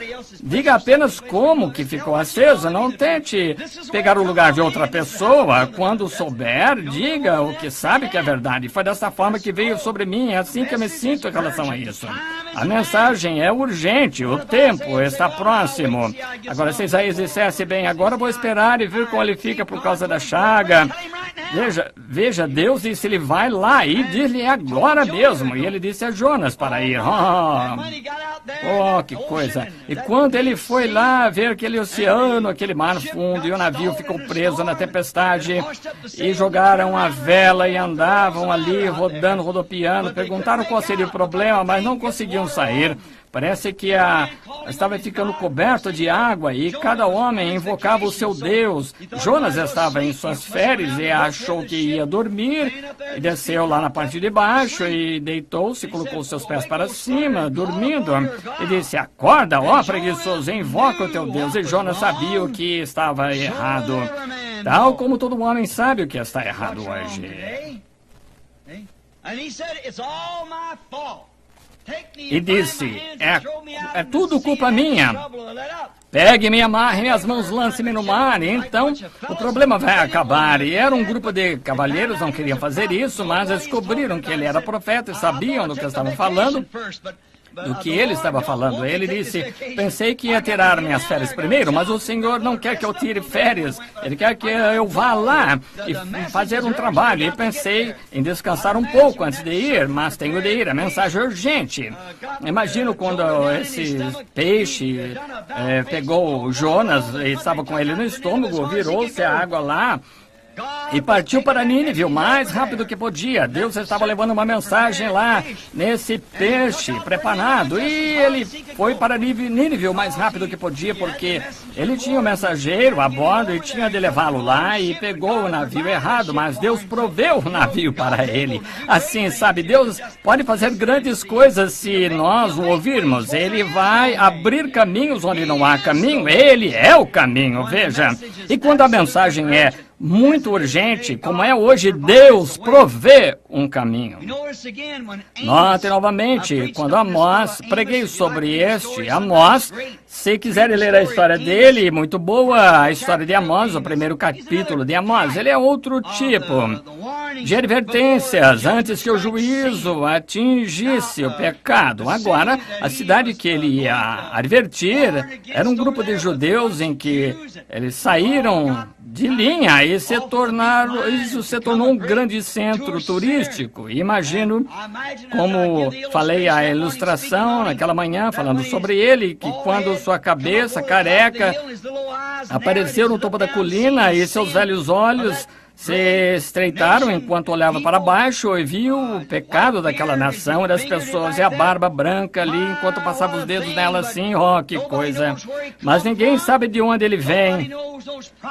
diga apenas como que ficou aceso. Não tente pegar o lugar de outra pessoa. Quando souber, diga o que sabe que é verdade. Foi dessa forma que veio sobre mim. É assim que eu me sinto em relação a isso. A mensagem é urgente. O tempo está próximo. Agora, se Isaías dissesse, bem, agora vou esperar e ver como ele fica por causa da chaga. Veja, Deus disse, ele vai lá e diz-lhe agora mesmo. E ele disse a Jonas para ir. Oh, que coisa. E quando ele foi lá ver aquele oceano, aquele mar fundo, e o navio ficou preso na tempestade, e jogaram a vela e andavam ali, rodando, rodopiando, perguntaram qual seria o problema, mas não conseguiam sair. Parece que estava ficando coberto de água e cada homem invocava o seu Deus. Jonas estava em suas férias e achou que ia dormir e desceu lá na parte de baixo e deitou-se, colocou seus pés para cima, dormindo, e disse, acorda, ó preguiçoso, invoca o teu Deus. E Jonas sabia o que estava errado, tal como todo homem sabe o que está errado hoje. E disse, é tudo culpa minha. Pegue-me, amarre minhas mãos, lance-me no mar. E então, o problema vai acabar. E era um grupo de cavalheiros, não queriam fazer isso, mas descobriram que ele era profeta e sabiam do que estavam falando. Do que ele estava falando. Ele disse, pensei que ia tirar minhas férias primeiro, mas o Senhor não quer que eu tire férias. Ele quer que eu vá lá e fazer um trabalho. E pensei em descansar um pouco antes de ir, mas tenho de ir. A mensagem é urgente. Imagino quando esse peixe pegou Jonas e estava com ele no estômago, virou-se a água lá e partiu para Nínive o mais rápido que podia. Deus estava levando uma mensagem lá nesse peixe preparado. E ele foi para Nínive o mais rápido que podia, porque ele tinha um mensageiro a bordo e tinha de levá-lo lá e pegou o navio errado, mas Deus proveu o navio para ele. Assim, sabe, Deus pode fazer grandes coisas se nós o ouvirmos. Ele vai abrir caminhos onde não há caminho. Ele é o caminho, veja. E quando a mensagem é muito urgente, como é hoje, Deus provê um caminho. Note novamente, quando Amós, preguei sobre este, Amós, se quiserem ler a história dele, muito boa, a história de Amós, o primeiro capítulo de Amós, ele é outro tipo de advertências antes que o juízo atingisse o pecado. Agora, a cidade que ele ia advertir era um grupo de judeus em que eles saíram de linha e isso se tornou um grande centro turístico. E imagino, como falei a ilustração naquela manhã, falando sobre ele, que quando sua cabeça careca apareceu no topo da colina e seus velhos olhos se estreitaram enquanto olhava para baixo e viu o pecado daquela nação e das pessoas e a barba branca ali enquanto passava os dedos nela assim, oh, que coisa. Mas ninguém sabe de onde ele vem.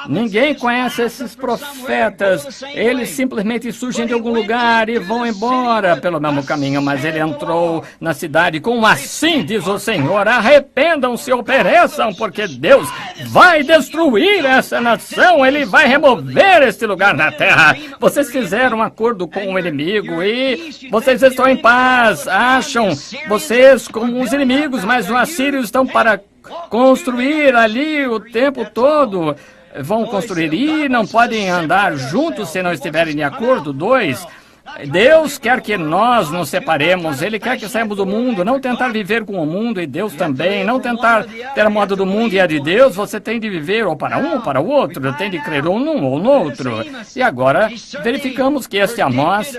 Ninguém conhece esses profetas. Eles simplesmente surgem de algum lugar e vão embora pelo mesmo caminho. Mas ele entrou na cidade com assim diz o Senhor, arrependam-se ou pereçam, porque Deus vai destruir essa nação. Ele vai remover este lugar na terra. Vocês fizeram um acordo com o inimigo e vocês estão em paz. Acham vocês como os inimigos, mas os assírios estão para construir ali o tempo todo. Vão construir e não podem andar juntos se não estiverem de acordo. 2. Deus quer que nós nos separemos. Ele quer que saímos do mundo, não tentar viver com o mundo e Deus também, não tentar ter a moda do mundo e a de Deus. Você tem de viver ou para um ou para o outro, tem de crer ou num ou no outro. E agora verificamos que este Amós,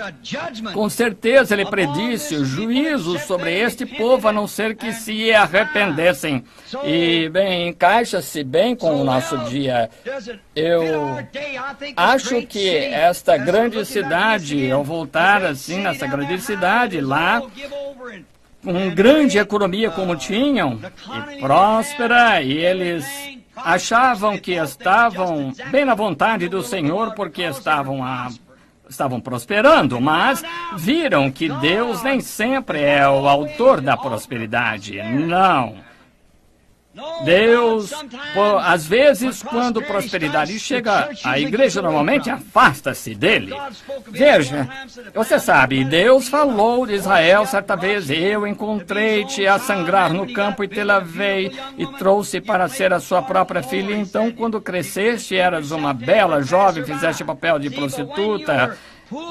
com certeza ele predisse o juízo sobre este povo, a não ser que se arrependessem. E bem, encaixa-se bem com o nosso dia. Eu acho que esta grande cidade, ao voltar assim nessa grande cidade lá, com grande economia como tinham, e próspera, e eles achavam que estavam bem na vontade do Senhor porque estavam prosperando, mas viram que Deus nem sempre é o autor da prosperidade. Não. Deus, às vezes, quando prosperidade chega, a igreja normalmente afasta-se dele. Veja, você sabe, Deus falou de Israel certa vez: eu encontrei-te a sangrar no campo e te lavei e trouxe para ser a sua própria filha. Então, quando cresceste, eras uma bela jovem, fizeste papel de prostituta.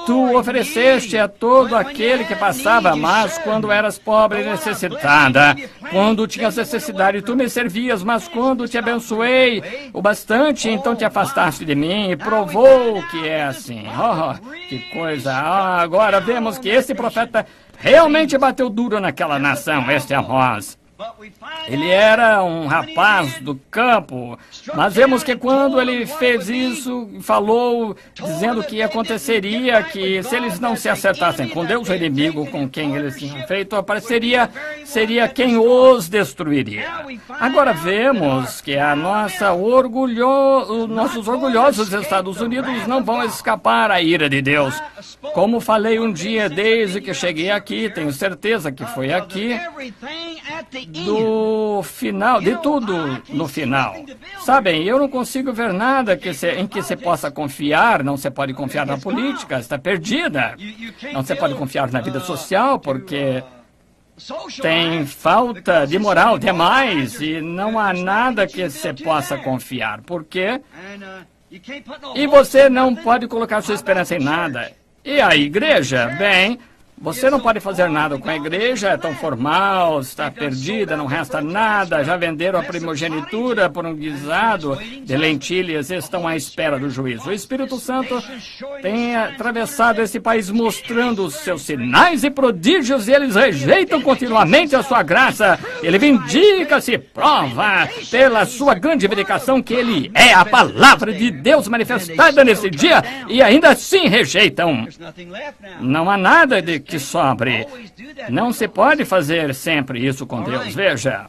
Tu ofereceste a todo aquele que passava, mas quando eras pobre e necessitada, quando tinhas necessidade, tu me servias, mas quando te abençoei o bastante, então te afastaste de mim e provou que é assim. Oh, que coisa! Agora vemos que esse profeta realmente bateu duro naquela nação, este Amós. Ele era um rapaz do campo, mas vemos que quando ele fez isso, falou, dizendo que aconteceria, que se eles não se acertassem com Deus, o inimigo com quem eles tinham feito, seria quem os destruiria. Agora vemos que nossos orgulhosos Estados Unidos não vão escapar à ira de Deus. Como falei um dia, desde que cheguei aqui, tenho certeza que foi aqui, do final, de tudo no final. Sabem, eu não consigo ver nada em que se possa confiar. Não se pode confiar na política, está perdida. Não se pode confiar na vida social, porque tem falta de moral demais e não há nada que se possa confiar. Por quê? E você não pode colocar sua esperança em nada. E a igreja? Bem, você não pode fazer nada com a igreja, é tão formal, está perdida, não resta nada. Já venderam a primogenitura por um guisado de lentilhas e estão à espera do juízo. O Espírito Santo tem atravessado esse país mostrando os seus sinais e prodígios e eles rejeitam continuamente a sua graça. Ele vindica-se, prova pela sua grande vindicação que ele é a palavra de Deus manifestada nesse dia e ainda assim rejeitam. Não há nada de que sobre. Não se pode fazer sempre isso com Deus. Veja.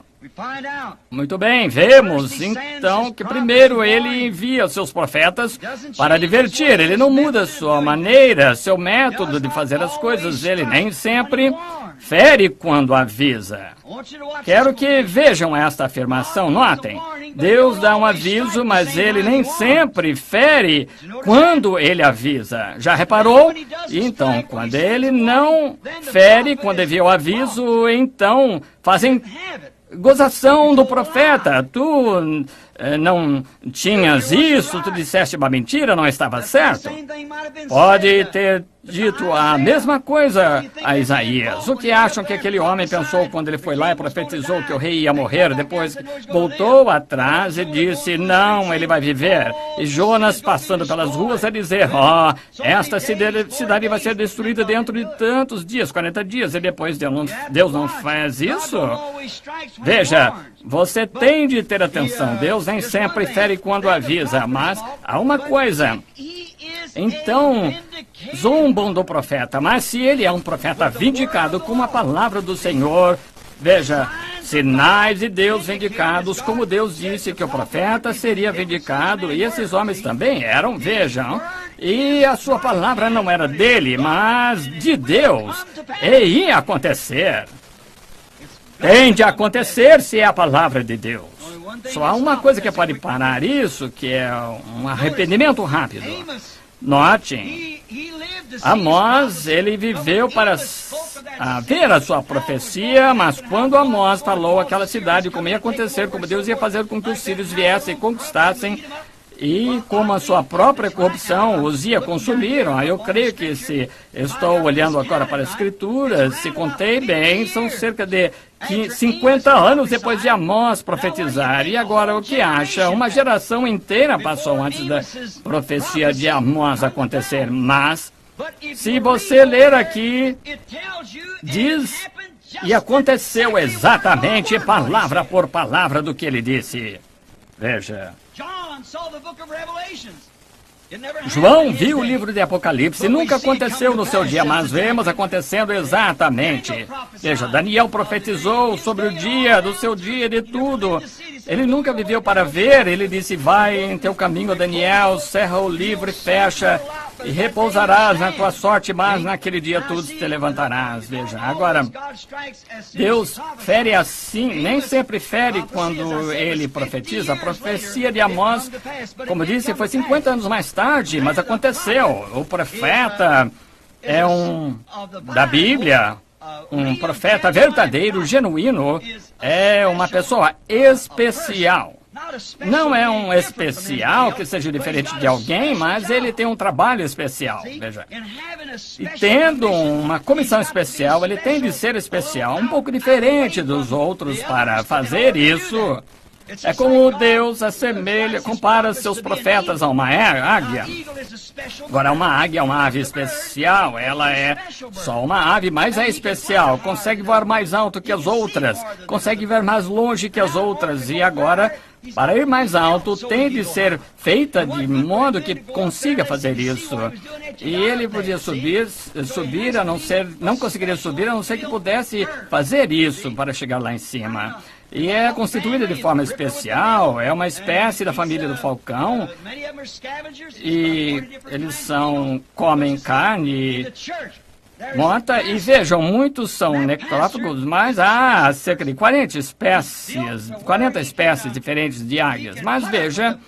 Muito bem, vemos então que primeiro ele envia os seus profetas para advertir. Ele não muda sua maneira, seu método de fazer as coisas. Ele nem sempre fere quando avisa. Quero que vejam esta afirmação, notem. Deus dá um aviso, mas ele nem sempre fere quando ele avisa. Já reparou? Então, quando ele não fere, quando envia o aviso, então fazem gozação do profeta. Tu não tinhas isso, tu disseste uma mentira, não estava certo. Pode ter dito a mesma coisa a Isaías. O que acham que aquele homem pensou quando ele foi lá e profetizou que o rei ia morrer? Depois voltou atrás e disse, não, ele vai viver. E Jonas passando pelas ruas a dizer, esta cidade vai ser destruída dentro de tantos dias, 40 dias. E depois Deus não faz isso? Veja, você tem de ter atenção. Deus nem sempre fere quando avisa, mas há uma coisa. Então, zombam do profeta, mas se ele é um profeta vindicado com a palavra do Senhor, veja, sinais de Deus vindicados, como Deus disse que o profeta seria vindicado, e esses homens também eram, vejam, e a sua palavra não era dele, mas de Deus, e ia acontecer. Tem de acontecer se é a palavra de Deus. Só há uma coisa que pode parar isso, que é um arrependimento rápido. Notem, Amós, ele viveu para ver a sua profecia, mas quando Amós falou aquela cidade como ia acontecer, como Deus ia fazer com que os sírios viessem e conquistassem, e como a sua própria corrupção os ia consumir, eu creio que se estou olhando agora para as Escrituras, se contei bem, são cerca de 50 anos depois de Amós profetizar. E agora o que acha? Uma geração inteira passou antes da profecia de Amós acontecer. Mas, se você ler aqui, diz, e aconteceu exatamente palavra por palavra do que ele disse. Veja. João viu o livro de Apocalipse, nunca aconteceu no seu dia, mas vemos acontecendo exatamente. Veja, Daniel profetizou sobre o dia, do seu dia, de tudo. Ele nunca viveu para ver, ele disse, vai em teu caminho, Daniel, cerra o livro e fecha. e repousarás na tua sorte, mas naquele dia tu te levantarás. Veja, agora, Deus fere assim, nem sempre fere quando ele profetiza. A profecia de Amós, como disse, foi 50 anos mais tarde, mas aconteceu. O profeta é da Bíblia, um profeta verdadeiro, genuíno, é uma pessoa especial. Não é um especial que seja diferente de alguém, mas ele tem um trabalho especial, veja. E tendo uma comissão especial, ele tem de ser especial, um pouco diferente dos outros para fazer isso. É como Deus compara seus profetas a uma águia. Agora, uma águia é uma ave especial, ela é só uma ave, mas é especial. Consegue voar mais alto que as outras, consegue ver mais longe que as outras. E agora, para ir mais alto, tem de ser feita de modo que consiga fazer isso. E ele podia subir não conseguiria subir, a não ser que pudesse fazer isso para chegar lá em cima. E é constituída de forma especial, é uma espécie da família do falcão, e eles comem carne morta, e vejam, muitos são necrófagos, mas há cerca de 40 espécies diferentes de águias. Mas veja,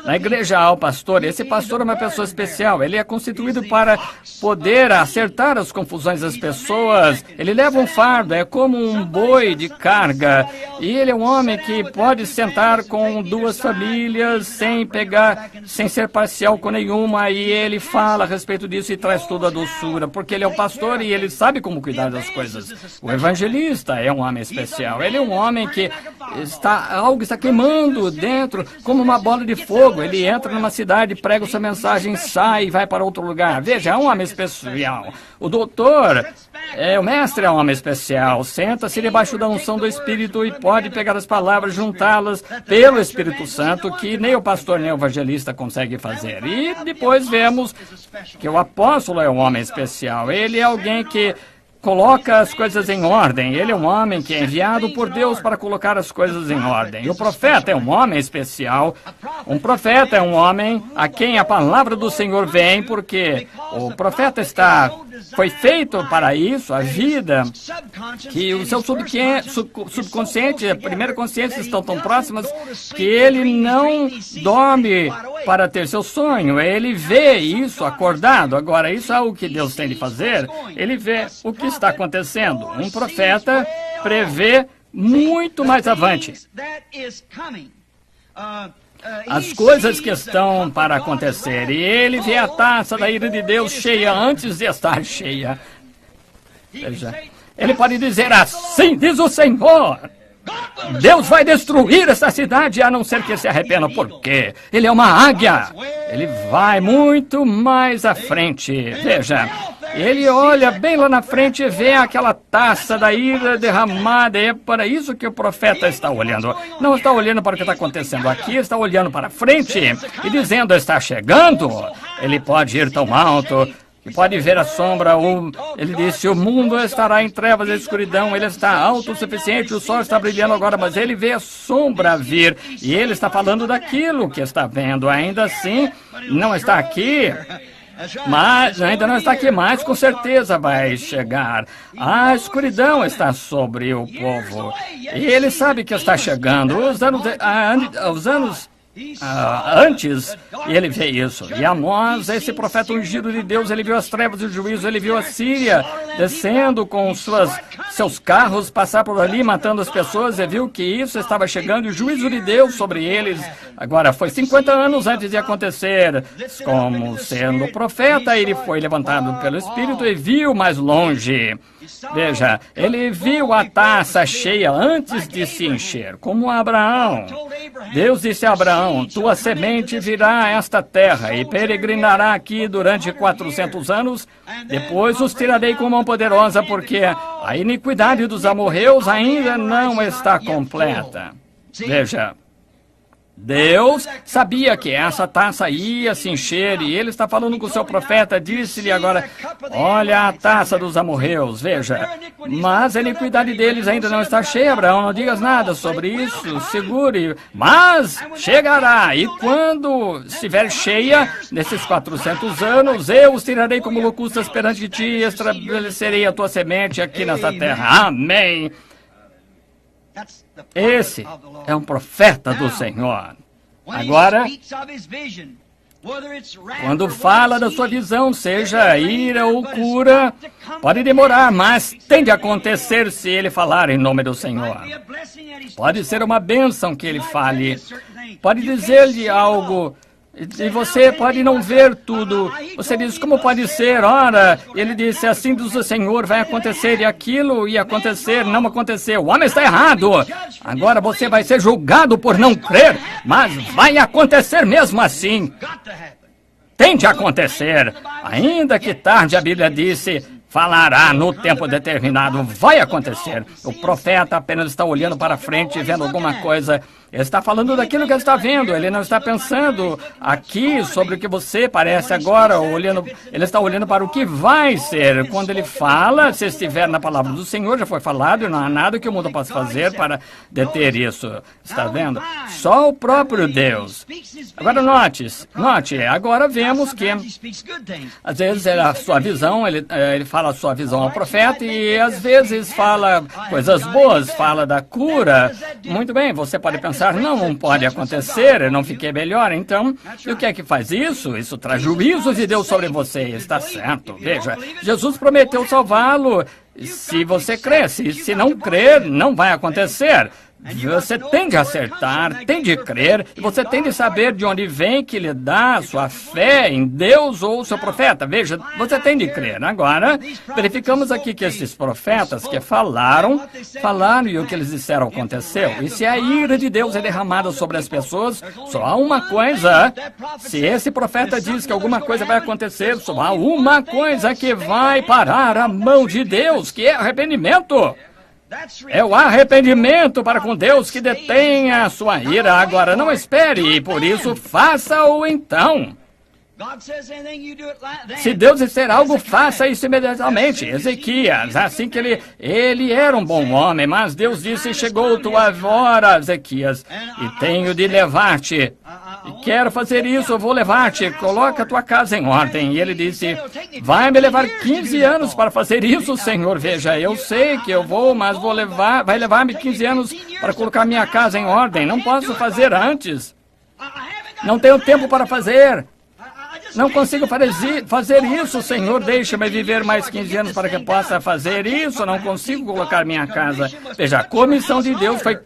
na igreja há o pastor, esse pastor é uma pessoa especial, ele é constituído para poder acertar as confusões das pessoas, ele leva um fardo, é como um boi de carga, e ele é um homem que pode sentar com duas famílias sem ser parcial com nenhuma, e ele fala a respeito disso e traz toda a doçura, porque ele é o pastor e ele sabe como cuidar das coisas. O evangelista é um homem especial. Ele é um homem que algo está queimando dentro, como uma bola de fogo. Ele entra numa cidade, prega sua mensagem, sai e vai para outro lugar. Veja, é um homem especial. O doutor, o mestre é um homem especial. Senta-se debaixo da unção do Espírito e pode pegar as palavras, juntá-las pelo Espírito Santo, que nem o pastor nem o evangelista consegue fazer. E depois vemos que o apóstolo é um homem especial. Ele é alguém que coloca as coisas em ordem. Ele é um homem que é enviado por Deus para colocar as coisas em ordem. E o profeta é um homem especial. Um profeta é um homem a quem a palavra do Senhor vem, porque o profeta foi feito para isso, a vida, que o seu subconsciente e a primeira consciência estão tão próximas que ele não dorme para ter seu sonho. Ele vê isso acordado. Agora, isso é o que Deus tem de fazer. Ele vê o que está acontecendo. Um profeta prevê muito mais avante as coisas que estão para acontecer. E ele vê a taça da ira de Deus cheia antes de estar cheia. Veja, ele pode dizer assim, diz o Senhor, Deus vai destruir essa cidade a não ser que se arrependa, porque ele é uma águia. Ele vai muito mais à frente. Veja, ele olha bem lá na frente e vê aquela taça da ira derramada. É para isso que o profeta está olhando. Não está olhando para o que está acontecendo aqui, está olhando para frente e dizendo, está chegando. Ele pode ir tão alto e pode ver a sombra. Ele disse, o mundo estará em trevas e escuridão. Ele está autossuficiente, o sol está brilhando agora, mas ele vê a sombra vir. E ele está falando daquilo que está vendo. Ainda assim, não está aqui. Mas ainda não está aqui, mas com certeza vai chegar. A escuridão está sobre o povo. E ele sabe que está chegando. Os anos antes, ele vê isso. E Amós, esse profeta ungido de Deus, ele viu as trevas e o juízo, ele viu a Síria descendo com seus carros, passar por ali, matando as pessoas, e viu que isso estava chegando, e o juízo de Deus sobre eles. Agora, foi 50 anos antes de acontecer. Como sendo profeta, ele foi levantado pelo Espírito e viu mais longe. Veja, ele viu a taça cheia antes de se encher, como Abraão. Deus disse a Abraão, tua semente virá a esta terra e peregrinará aqui durante 400 anos. Depois os tirarei com mão poderosa, porque a iniquidade dos amorreus ainda não está completa. Veja, Deus sabia que essa taça ia se encher e ele está falando com o seu profeta, disse-lhe agora, olha a taça dos amorreus, veja, mas a iniquidade deles ainda não está cheia, Abraão, não digas nada sobre isso, segure, mas chegará, e quando estiver cheia, nesses 400 anos, eu os tirarei como locustas perante ti e estabelecerei a tua semente aqui nesta terra. Amém. Esse é um profeta do Senhor. Agora, quando fala da sua visão, seja ira ou cura, pode demorar, mas tem de acontecer se ele falar em nome do Senhor. Pode ser uma bênção que ele fale. Pode dizer-lhe algo. E você pode não ver tudo. Você diz, como pode ser? Ora, ele disse, assim diz o Senhor, vai acontecer, e aquilo ia acontecer, não aconteceu. O homem está errado. Agora você vai ser julgado por não crer, mas vai acontecer mesmo assim. Tem de acontecer. Ainda que tarde, a Bíblia disse, falará no tempo determinado, vai acontecer. O profeta apenas está olhando para frente, vendo alguma coisa. Ele está falando daquilo que ele está vendo, ele não está pensando aqui sobre o que você parece agora, olhando, ele está olhando para o que vai ser. Quando ele fala, se estiver na palavra do Senhor, já foi falado, e não há nada que o mundo possa fazer para deter isso. Está vendo? Só o próprio Deus. Agora note, agora vemos que, às vezes, a sua visão, ele fala a sua visão ao profeta, e às vezes fala coisas boas, fala da cura. Muito bem, você pode pensar, não pode acontecer, eu não fiquei melhor, então, e o que é que faz isso? Isso traz juízo de Deus sobre você, está certo. Veja, Jesus prometeu salvá-lo se você crer, se não crer, não vai acontecer. Você tem de acertar, tem de crer, e você tem de saber de onde vem que lhe dá a sua fé em Deus ou seu profeta. Veja, você tem de crer. Agora, verificamos aqui que esses profetas que falaram e o que eles disseram aconteceu. E se a ira de Deus é derramada sobre as pessoas, só há uma coisa. Se esse profeta diz que alguma coisa vai acontecer, só há uma coisa que vai parar a mão de Deus, que é arrependimento. É o arrependimento para com Deus que detém a sua ira. Agora, não espere, e por isso faça-o então. Se Deus disser algo, faça isso imediatamente. Ezequias, assim que ele era um bom homem, mas Deus disse, chegou tua hora, Ezequias, e tenho de levar-te. E quero fazer isso, eu vou levar-te, coloca a tua casa em ordem. E ele disse, vai me levar 15 anos para fazer isso, Senhor. Veja, eu sei que eu vou, mas vai levar-me 15 anos para colocar minha casa em ordem. Não posso fazer antes. Não tenho tempo para fazer. Não consigo fazer isso, Senhor. Deixa-me viver mais 15 anos para que possa fazer isso. Não consigo colocar minha casa. Veja, a comissão de Deus foi,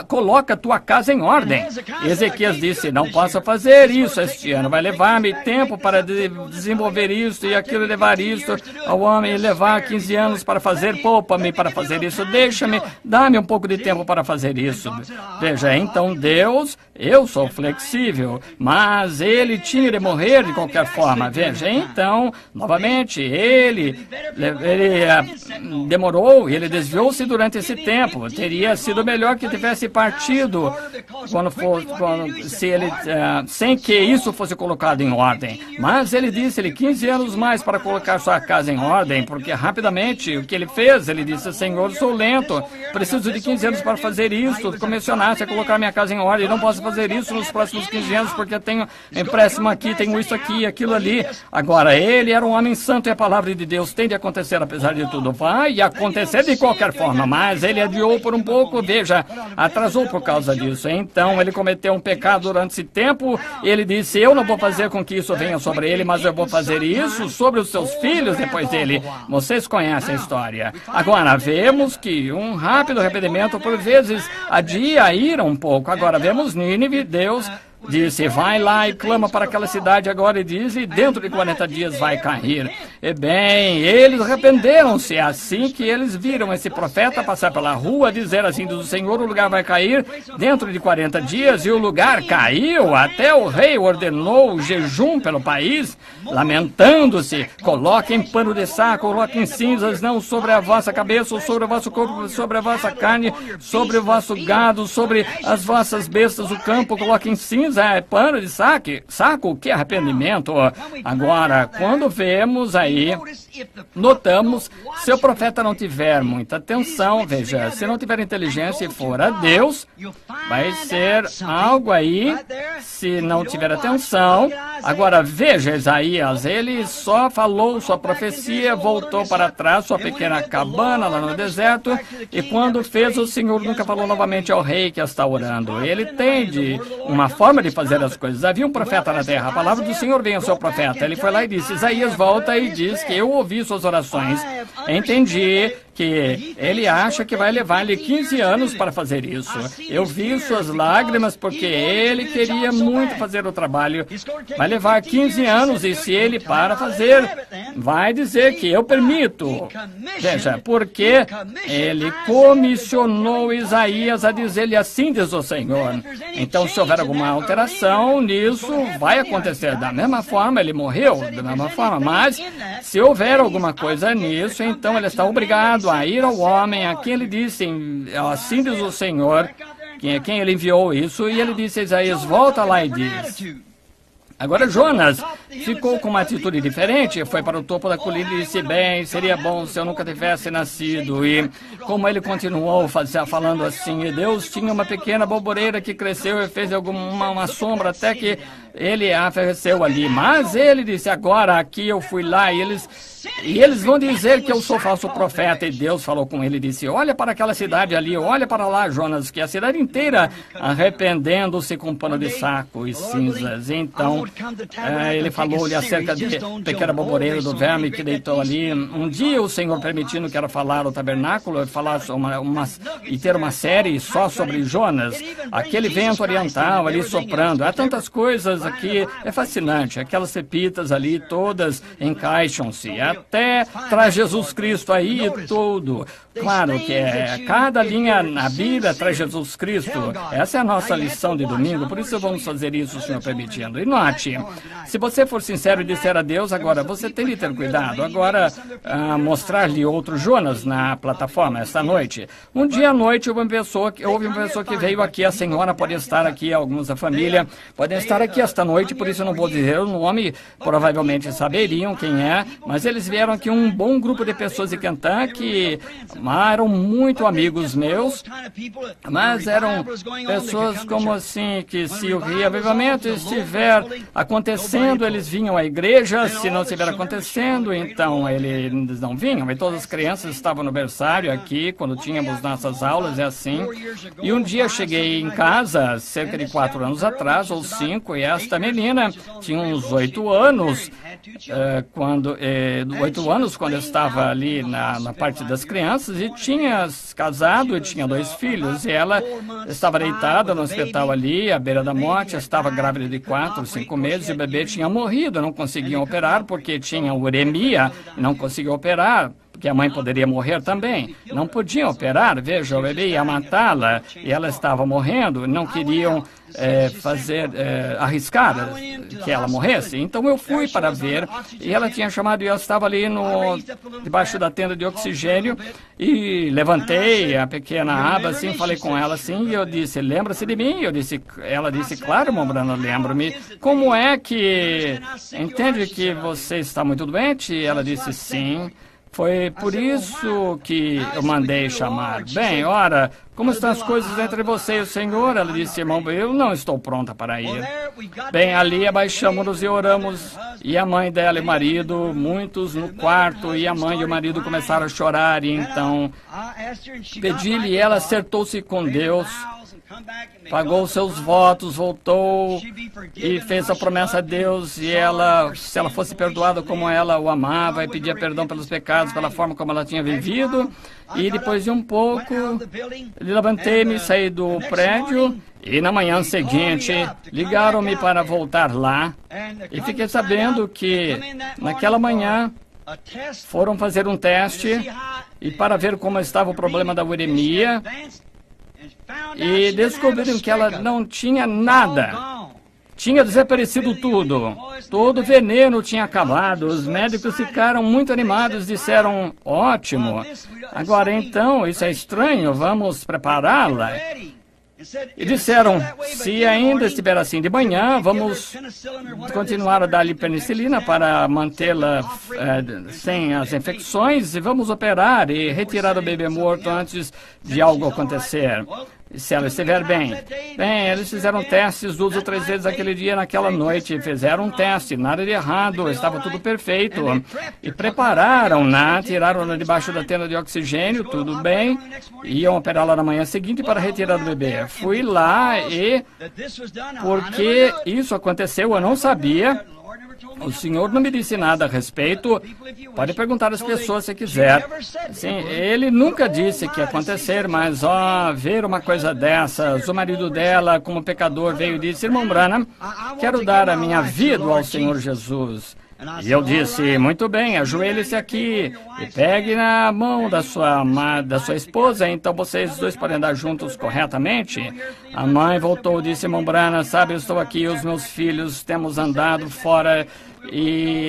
coloca tua casa em ordem. Ezequias disse, não posso fazer isso este ano. Vai levar-me tempo para desenvolver isso e aquilo, levar isso ao homem, levar 15 anos para fazer, poupa-me para fazer isso. Deixa-me, dá-me um pouco de tempo para fazer isso. Veja, então Deus, eu sou flexível, mas ele tinha de morrer de qualquer forma. Veja, então, novamente, ele demorou, ele desviou-se durante esse tempo. Teria sido melhor que tivesse partido sem que isso fosse colocado em ordem. Mas ele disse, 15 anos mais para colocar sua casa em ordem, porque rapidamente o que ele fez, ele disse, Senhor, sou lento, preciso de 15 anos para fazer isso, comissionasse a colocar minha casa em ordem, não posso fazer isso nos próximos 15 anos, porque tenho empréstimo aqui, tenho isso aqui, aquilo ali. Agora, ele era um homem santo e a palavra de Deus tem de acontecer apesar de tudo. Vai acontecer de qualquer forma, mas ele adiou por um pouco, veja, atrasou por causa disso. Então, ele cometeu um pecado durante esse tempo. Ele disse, eu não vou fazer com que isso venha sobre ele, mas eu vou fazer isso sobre os seus filhos depois dele. Vocês conhecem a história. Agora, vemos que um rápido arrependimento, por vezes, adia a ira um pouco. Agora, vemos Nínive, Deus disse, vai lá e clama para aquela cidade agora e diz, e dentro de 40 dias vai cair. E bem, eles arrependeram-se, assim que eles viram esse profeta passar pela rua, dizer assim, do Senhor, o lugar vai cair dentro de 40 dias, e o lugar caiu, até o rei ordenou o jejum pelo país, lamentando-se, coloquem pano de saco, coloquem cinzas, não sobre a vossa cabeça, ou sobre o vosso corpo, sobre a vossa carne, sobre o vosso gado, sobre as vossas bestas do campo, coloquem cinza, pano de saco, que arrependimento. Agora, quando vemos aí, notamos, se o profeta não tiver muita atenção, veja, se não tiver inteligência e for a Deus, vai ser algo aí, se não tiver atenção. Agora, veja, Isaías, ele só falou sua profecia, voltou para trás, sua pequena cabana lá no deserto, e quando fez, o Senhor nunca falou novamente ao rei que está orando. Ele tem uma forma de fazer as coisas. Havia um profeta na terra, a palavra do Senhor veio ao seu profeta. Ele foi lá e disse, Isaías, volta e diz que eu ouvi suas orações, entendi que ele acha que vai levar-lhe 15 anos para fazer isso. Eu vi suas lágrimas porque ele queria muito fazer o trabalho. Vai levar 15 anos e se ele para fazer, vai dizer que eu permito. Veja, porque ele comissionou Isaías a dizer-lhe assim diz o Senhor. Então, se houver alguma alteração nisso, vai acontecer da mesma forma, ele morreu da mesma forma, mas se houver alguma coisa nisso, então ele está obrigado a ir ao homem a quem ele disse, assim diz o Senhor, quem ele enviou isso, e ele disse a Isaías, volta lá e diz. Agora Jonas ficou com uma atitude diferente, foi para o topo da colina e disse, bem, seria bom se eu nunca tivesse nascido. E como ele continuou falando assim, e Deus tinha uma pequena bolboreira que cresceu e fez uma sombra até que ele a ofereceu ali. Mas ele disse, agora aqui eu fui lá e eles vão dizer que eu sou falso profeta. E Deus falou com ele e disse, olha para aquela cidade ali, olha para lá, Jonas, que a cidade inteira arrependendo-se com pano de saco e cinzas. Então, ele falou-lhe acerca de pequena bolboreira do verme que deitou ali. Um dia o Senhor permitindo que ela falar o tabernáculo, falar e ter uma série só sobre Jonas, aquele vento oriental ali soprando. Há tantas coisas aqui, é fascinante. Aquelas pepitas ali, todas encaixam-se. Até traz Jesus Cristo aí tudo. Claro que cada linha na Bíblia traz Jesus Cristo. Essa é a nossa lição de domingo, por isso vamos fazer isso, o Senhor permitindo. E note, se você for sincero e disser a Deus, agora você tem de ter cuidado. Agora, mostrar-lhe outro Jonas na plataforma esta noite. Um dia à noite houve uma pessoa que veio aqui, a senhora pode estar aqui, alguns da família podem estar aqui esta noite, por isso eu não vou dizer o nome, provavelmente saberiam quem é, mas eles vieram aqui, um bom grupo de pessoas de Kentucky, eram muito amigos meus, mas eram pessoas como assim, que se o reavivamento estiver acontecendo, eles vinham à igreja, se não estiver acontecendo, então eles não vinham, e todas as crianças estavam no berçário aqui, quando tínhamos nossas aulas, é assim, e um dia cheguei em casa, cerca de 4 anos atrás, ou 5, e esta menina tinha uns 8 anos, quando eu estava ali na parte das crianças, e tinha casado e tinha 2 filhos, e ela estava deitada no hospital ali, à beira da morte, estava grávida de 4, 5 meses, e o bebê tinha morrido, não conseguiam operar, porque tinha uremia, não conseguiam operar, porque a mãe poderia morrer também. Não podiam operar, veja, o bebê ia matá-la, e ela estava morrendo, não queriam arriscar que ela morresse. Então eu fui para ver, e ela tinha chamado, e eu estava ali debaixo da tenda de oxigênio, e levantei a pequena aba, assim, falei com ela, assim, e eu disse, lembra-se de mim? Ela disse, claro, Mombrana, lembro-me. Como é que, entende que você está muito doente? E ela disse, sim. Foi por isso que eu mandei chamar. Bem, ora, como estão as coisas entre você e o Senhor? Ela disse, irmão, eu não estou pronta para ir. Bem, ali abaixamos-nos e oramos, e a mãe dela e o marido, muitos no quarto, e a mãe e o marido começaram a chorar, e então pedi-lhe, e ela acertou-se com Deus, pagou seus votos, voltou e fez a promessa a Deus, e se ela fosse perdoada como ela o amava, e pedia perdão pelos pecados, pela forma como ela tinha vivido, e depois de um pouco, Levantei-me, saí do prédio e na manhã seguinte ligaram-me para voltar lá e fiquei sabendo que naquela manhã foram fazer um teste e para ver como estava o problema da uremia e descobriram que ela não tinha nada. Tinha desaparecido tudo. Todo o veneno tinha acabado. Os médicos ficaram muito animados, disseram, ótimo. Agora então, isso é estranho, vamos prepará-la. E disseram, se ainda estiver assim de manhã, vamos continuar a dar-lhe penicilina para mantê-la sem as infecções e vamos operar e retirar o bebê morto antes de algo acontecer. Se ela estiver bem. Bem, eles fizeram testes 2 ou 3 vezes aquele dia, naquela noite. Fizeram um teste, nada de errado, estava tudo perfeito. E prepararam-na, tiraram-na debaixo da tenda de oxigênio, tudo bem. Iam operá-la na manhã seguinte para retirar o bebê. Fui lá e, porque isso aconteceu, eu não sabia. O senhor não me disse nada a respeito. Pode perguntar às pessoas se quiser. Sim, ele nunca disse que ia acontecer, mas ver uma coisa dessas. O marido dela, como pecador, veio e disse, irmão Branham, quero dar a minha vida ao Senhor Jesus. E eu disse, muito bem, ajoelhe-se aqui e pegue na mão da sua esposa, então vocês dois podem andar juntos corretamente. A mãe voltou e disse, irmão Branham, sabe, eu estou aqui, os meus filhos, temos andado fora e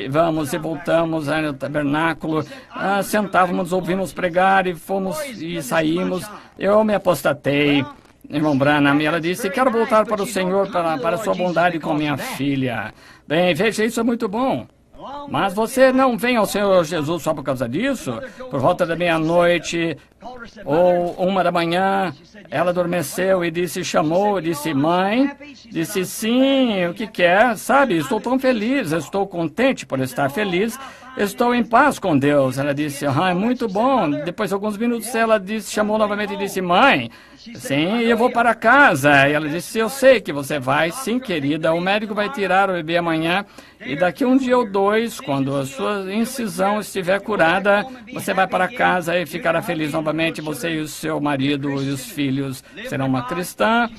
vamos e voltamos no tabernáculo, sentávamos, ouvimos pregar e fomos e saímos. Eu me apostatei, irmão Branham, e ela disse, quero voltar para o Senhor, para a sua bondade com minha filha. Bem, veja, isso é muito bom. Mas você não vem ao Senhor Jesus só por causa disso? Por volta da meia-noite ou 1 da manhã, ela adormeceu e chamou, disse, mãe, disse, sim, o que quer? Sabe, estou tão feliz, estou contente por estar feliz, estou em paz com Deus. Ela disse, é muito bom. Depois de alguns minutos, ela chamou novamente e disse, mãe, sim, eu vou para casa. E ela disse, eu sei que você vai, sim, querida, o médico vai tirar o bebê amanhã e daqui 1 dia ou 2, quando a sua incisão estiver curada, você vai para casa e ficará feliz novamente, você e o seu marido e os filhos serão uma cristã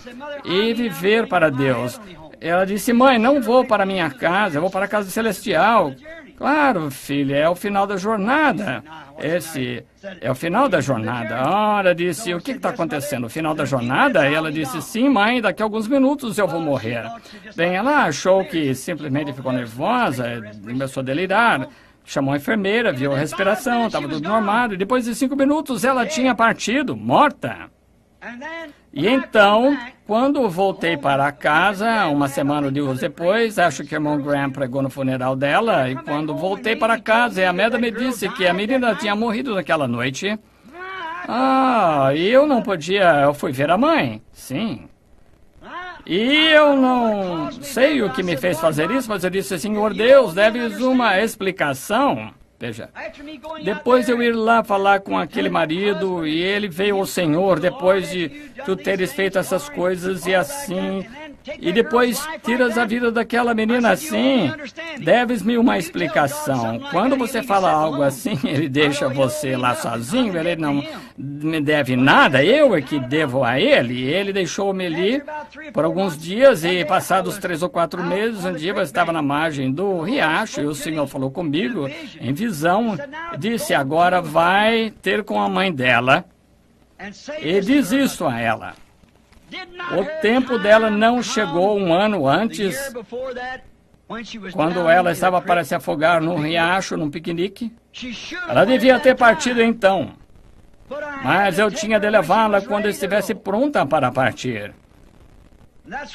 e viver para Deus. Ela disse, mãe, não vou para minha casa, eu vou para a casa celestial. Claro, filha, é o final da jornada. Esse é o final da jornada. Ela disse, o que está acontecendo? O final da jornada? E ela disse, sim, mãe, daqui a alguns minutos eu vou morrer. Bem, ela achou que simplesmente ficou nervosa, começou a delirar. Chamou a enfermeira, viu a respiração, estava tudo normal. E depois de 5 minutos ela tinha partido, morta. E então, quando voltei para casa, 1 semana ou 2 depois, acho que o irmão Graham pregou no funeral dela, e quando voltei para casa, a Ameda me disse que a menina tinha morrido naquela noite. E eu não podia, eu fui ver a mãe, sim. E eu não sei o que me fez fazer isso, mas eu disse, Senhor Deus, deves uma explicação. Veja, depois de eu ir lá falar com aquele marido e ele veio ao Senhor depois de tu teres feito essas coisas e assim, e depois tiras a vida daquela menina assim, deves-me uma explicação. Quando você fala algo assim, ele deixa você lá sozinho, ele não me deve nada, eu é que devo a ele. Ele deixou-me ali por alguns dias e passados 3 ou 4 meses, um dia eu estava na margem do riacho e o Senhor falou comigo em visão, disse, agora vai ter com a mãe dela e diz isso a ela. O tempo dela não chegou 1 ano antes, quando ela estava para se afogar num riacho, num piquenique. Ela devia ter partido então, mas eu tinha de levá-la quando estivesse pronta para partir.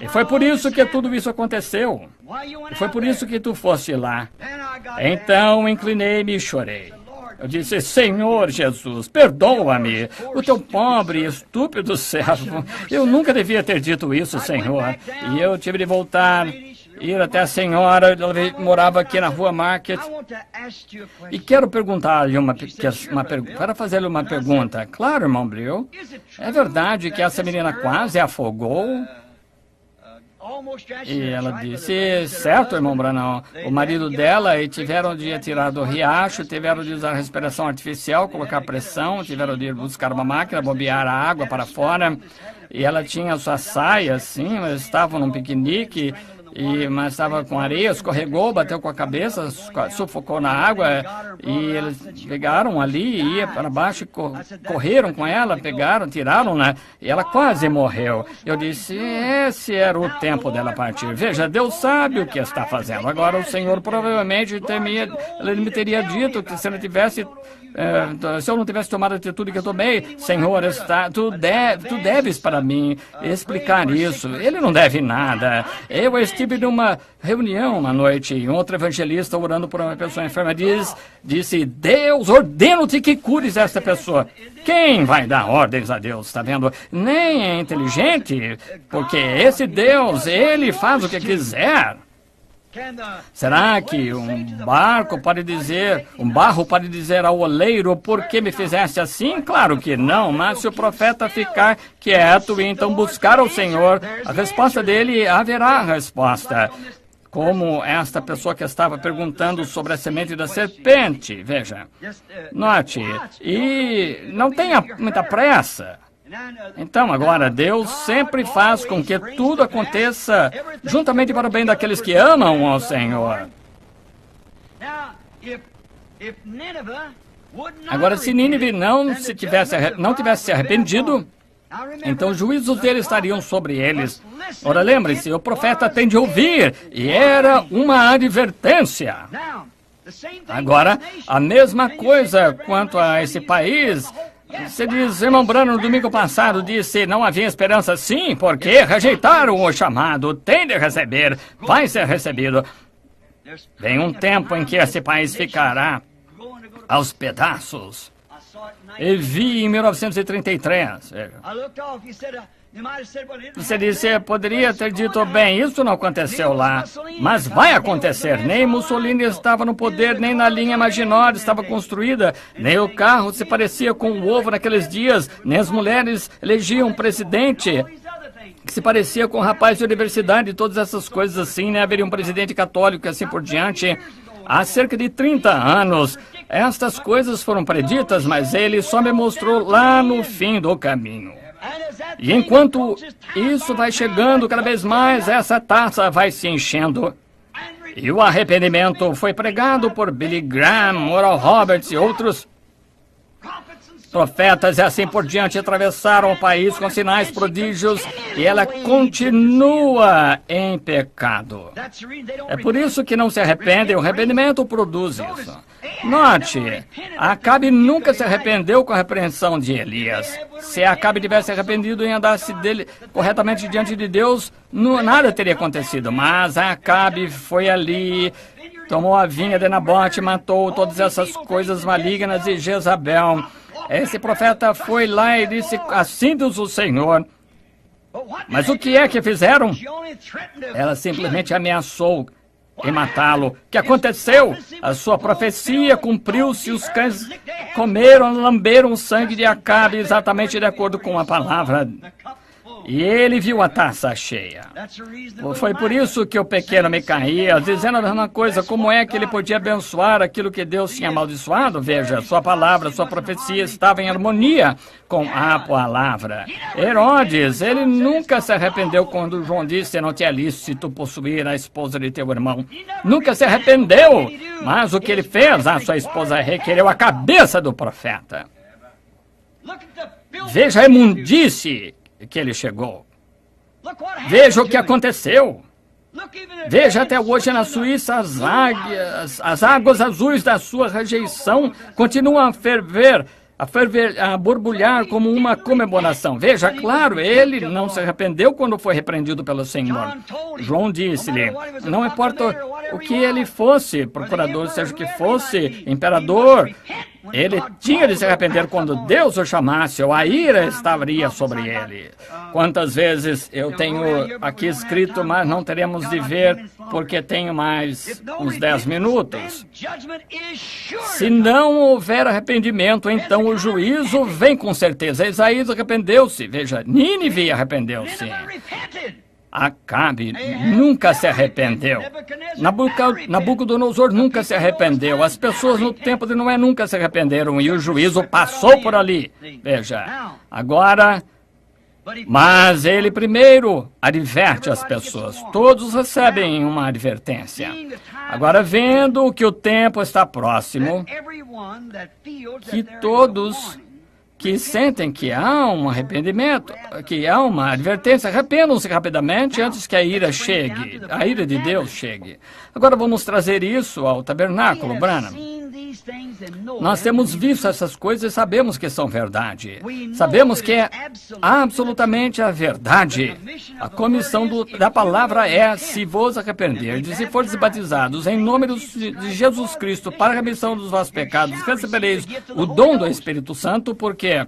E foi por isso que tudo isso aconteceu. E foi por isso que tu foste lá. Então inclinei-me e chorei. Eu disse, Senhor Jesus, perdoa-me, o teu pobre e estúpido servo. Eu nunca devia ter dito isso, Senhor. E eu tive de voltar, ir até a senhora, ela morava aqui na rua Market. E quero perguntar-lhe para fazer-lhe uma pergunta. Claro, irmão Bril, é verdade que essa menina quase afogou? E ela disse, certo, irmão Branham, o marido dela, e tiveram de tirar do riacho, tiveram de usar respiração artificial, colocar pressão, tiveram de ir buscar uma máquina, bombear a água para fora, e ela tinha sua saia, assim, mas estavam num piquenique, mas estava com areia, escorregou, bateu com a cabeça, sufocou na água, e eles pegaram ali, ia para baixo, correram com ela, pegaram, tiraram-na, e ela quase morreu. Eu disse, esse era o tempo dela partir. Veja, Deus sabe o que está fazendo. Agora o Senhor provavelmente ele me teria dito que se ele tivesse... se eu não tivesse tomado a atitude que eu tomei, Senhor, tu deves para mim explicar isso. Ele não deve nada. Eu estive numa reunião uma noite e um outro evangelista orando por uma pessoa enferma disse, Deus, ordeno-te que cures essa pessoa. Quem vai dar ordens a Deus, está vendo? Nem é inteligente, porque esse Deus, ele faz o que quiser. Será que um barro pode dizer ao oleiro, por que me fizeste assim? Claro que não, mas se o profeta ficar quieto e então buscar ao Senhor, a resposta dele haverá resposta. Como esta pessoa que estava perguntando sobre a semente da serpente, veja, note, e não tenha muita pressa. Então, agora, Deus sempre faz com que tudo aconteça juntamente para o bem daqueles que amam ao Senhor. Agora, se Nínive não tivesse se arrependido, então os juízos dele estariam sobre eles. Ora, lembre-se, o profeta tem de ouvir, e era uma advertência. Agora, a mesma coisa quanto a esse país. Você diz, irmão Branham, no domingo passado disse, não havia esperança. Sim, porque rejeitaram o chamado, tem de receber, vai ser recebido. Vem um tempo em que esse país ficará aos pedaços. E vi em 1933. Você disse, poderia ter dito, bem, isso não aconteceu lá, mas vai acontecer. Nem Mussolini estava no poder, nem na linha Maginot estava construída, nem o carro se parecia com o ovo naqueles dias, nem as mulheres elegiam um presidente que se parecia com um rapaz de universidade, todas essas coisas assim, né? Haveria um presidente católico e assim por diante. Há cerca de 30 anos, estas coisas foram preditas, mas ele só me mostrou lá no fim do caminho. E enquanto isso vai chegando cada vez mais, essa taça vai se enchendo. E o arrependimento foi pregado por Billy Graham, Oral Roberts e outros profetas e assim por diante atravessaram o país com sinais prodígios e ela continua em pecado. É por isso que não se arrepende, o arrependimento produz isso. Note, Acabe nunca se arrependeu com a repreensão de Elias. Se Acabe tivesse arrependido e andasse corretamente diante de Deus, nada teria acontecido. Mas Acabe foi ali, tomou a vinha de Nabote, matou todas essas coisas malignas e Jezabel. Esse profeta foi lá e disse, assim diz o Senhor. Mas o que é que fizeram? Ela simplesmente ameaçou em matá-lo. O que aconteceu? A sua profecia cumpriu-se, os cães comeram, lamberam o sangue de Acabe, exatamente de acordo com a palavra. E ele viu a taça cheia. Foi por isso que o pequeno Micaías, dizendo a mesma coisa, como é que ele podia abençoar aquilo que Deus tinha amaldiçoado? Veja, sua palavra, sua profecia estava em harmonia com a palavra. Herodes, ele nunca se arrependeu quando João disse, não te é lícito possuir a esposa de teu irmão. Nunca se arrependeu, mas o que ele fez, a sua esposa requereu a cabeça do profeta. Veja a imundice que ele chegou. Veja o que aconteceu. Veja até hoje na Suíça as águas azuis da sua rejeição continuam a ferver, a borbulhar como uma comemoração. Veja, claro, ele não se arrependeu quando foi repreendido pelo Senhor. João disse-lhe, não importa o que ele fosse, procurador, seja o que fosse, imperador, ele tinha de se arrepender quando Deus o chamasse, ou a ira estaria sobre ele. Quantas vezes eu tenho aqui escrito, mas não teremos de ver, porque tenho mais uns 10 minutos. Se não houver arrependimento, então o juízo vem com certeza. Isaías arrependeu-se. Veja, Nínive arrependeu-se. Acabe nunca se arrependeu. Nabucodonosor nunca se arrependeu. As pessoas no tempo de Noé nunca se arrependeram e o juízo passou por ali. Veja, agora... Mas ele primeiro adverte as pessoas. Todos recebem uma advertência. Agora, vendo que o tempo está próximo, que todos que sentem que há um arrependimento, que há uma advertência, arrependam-se rapidamente antes que a ira chegue, a ira de Deus chegue. Agora vamos trazer isso ao tabernáculo, Branham. Nós temos visto essas coisas e sabemos que são verdade. Sabemos que é absolutamente a verdade. A comissão da palavra é: se vos arrependerdes e fordes batizados em nome de Jesus Cristo para a remissão dos vossos pecados, recebereis o dom do Espírito Santo, porque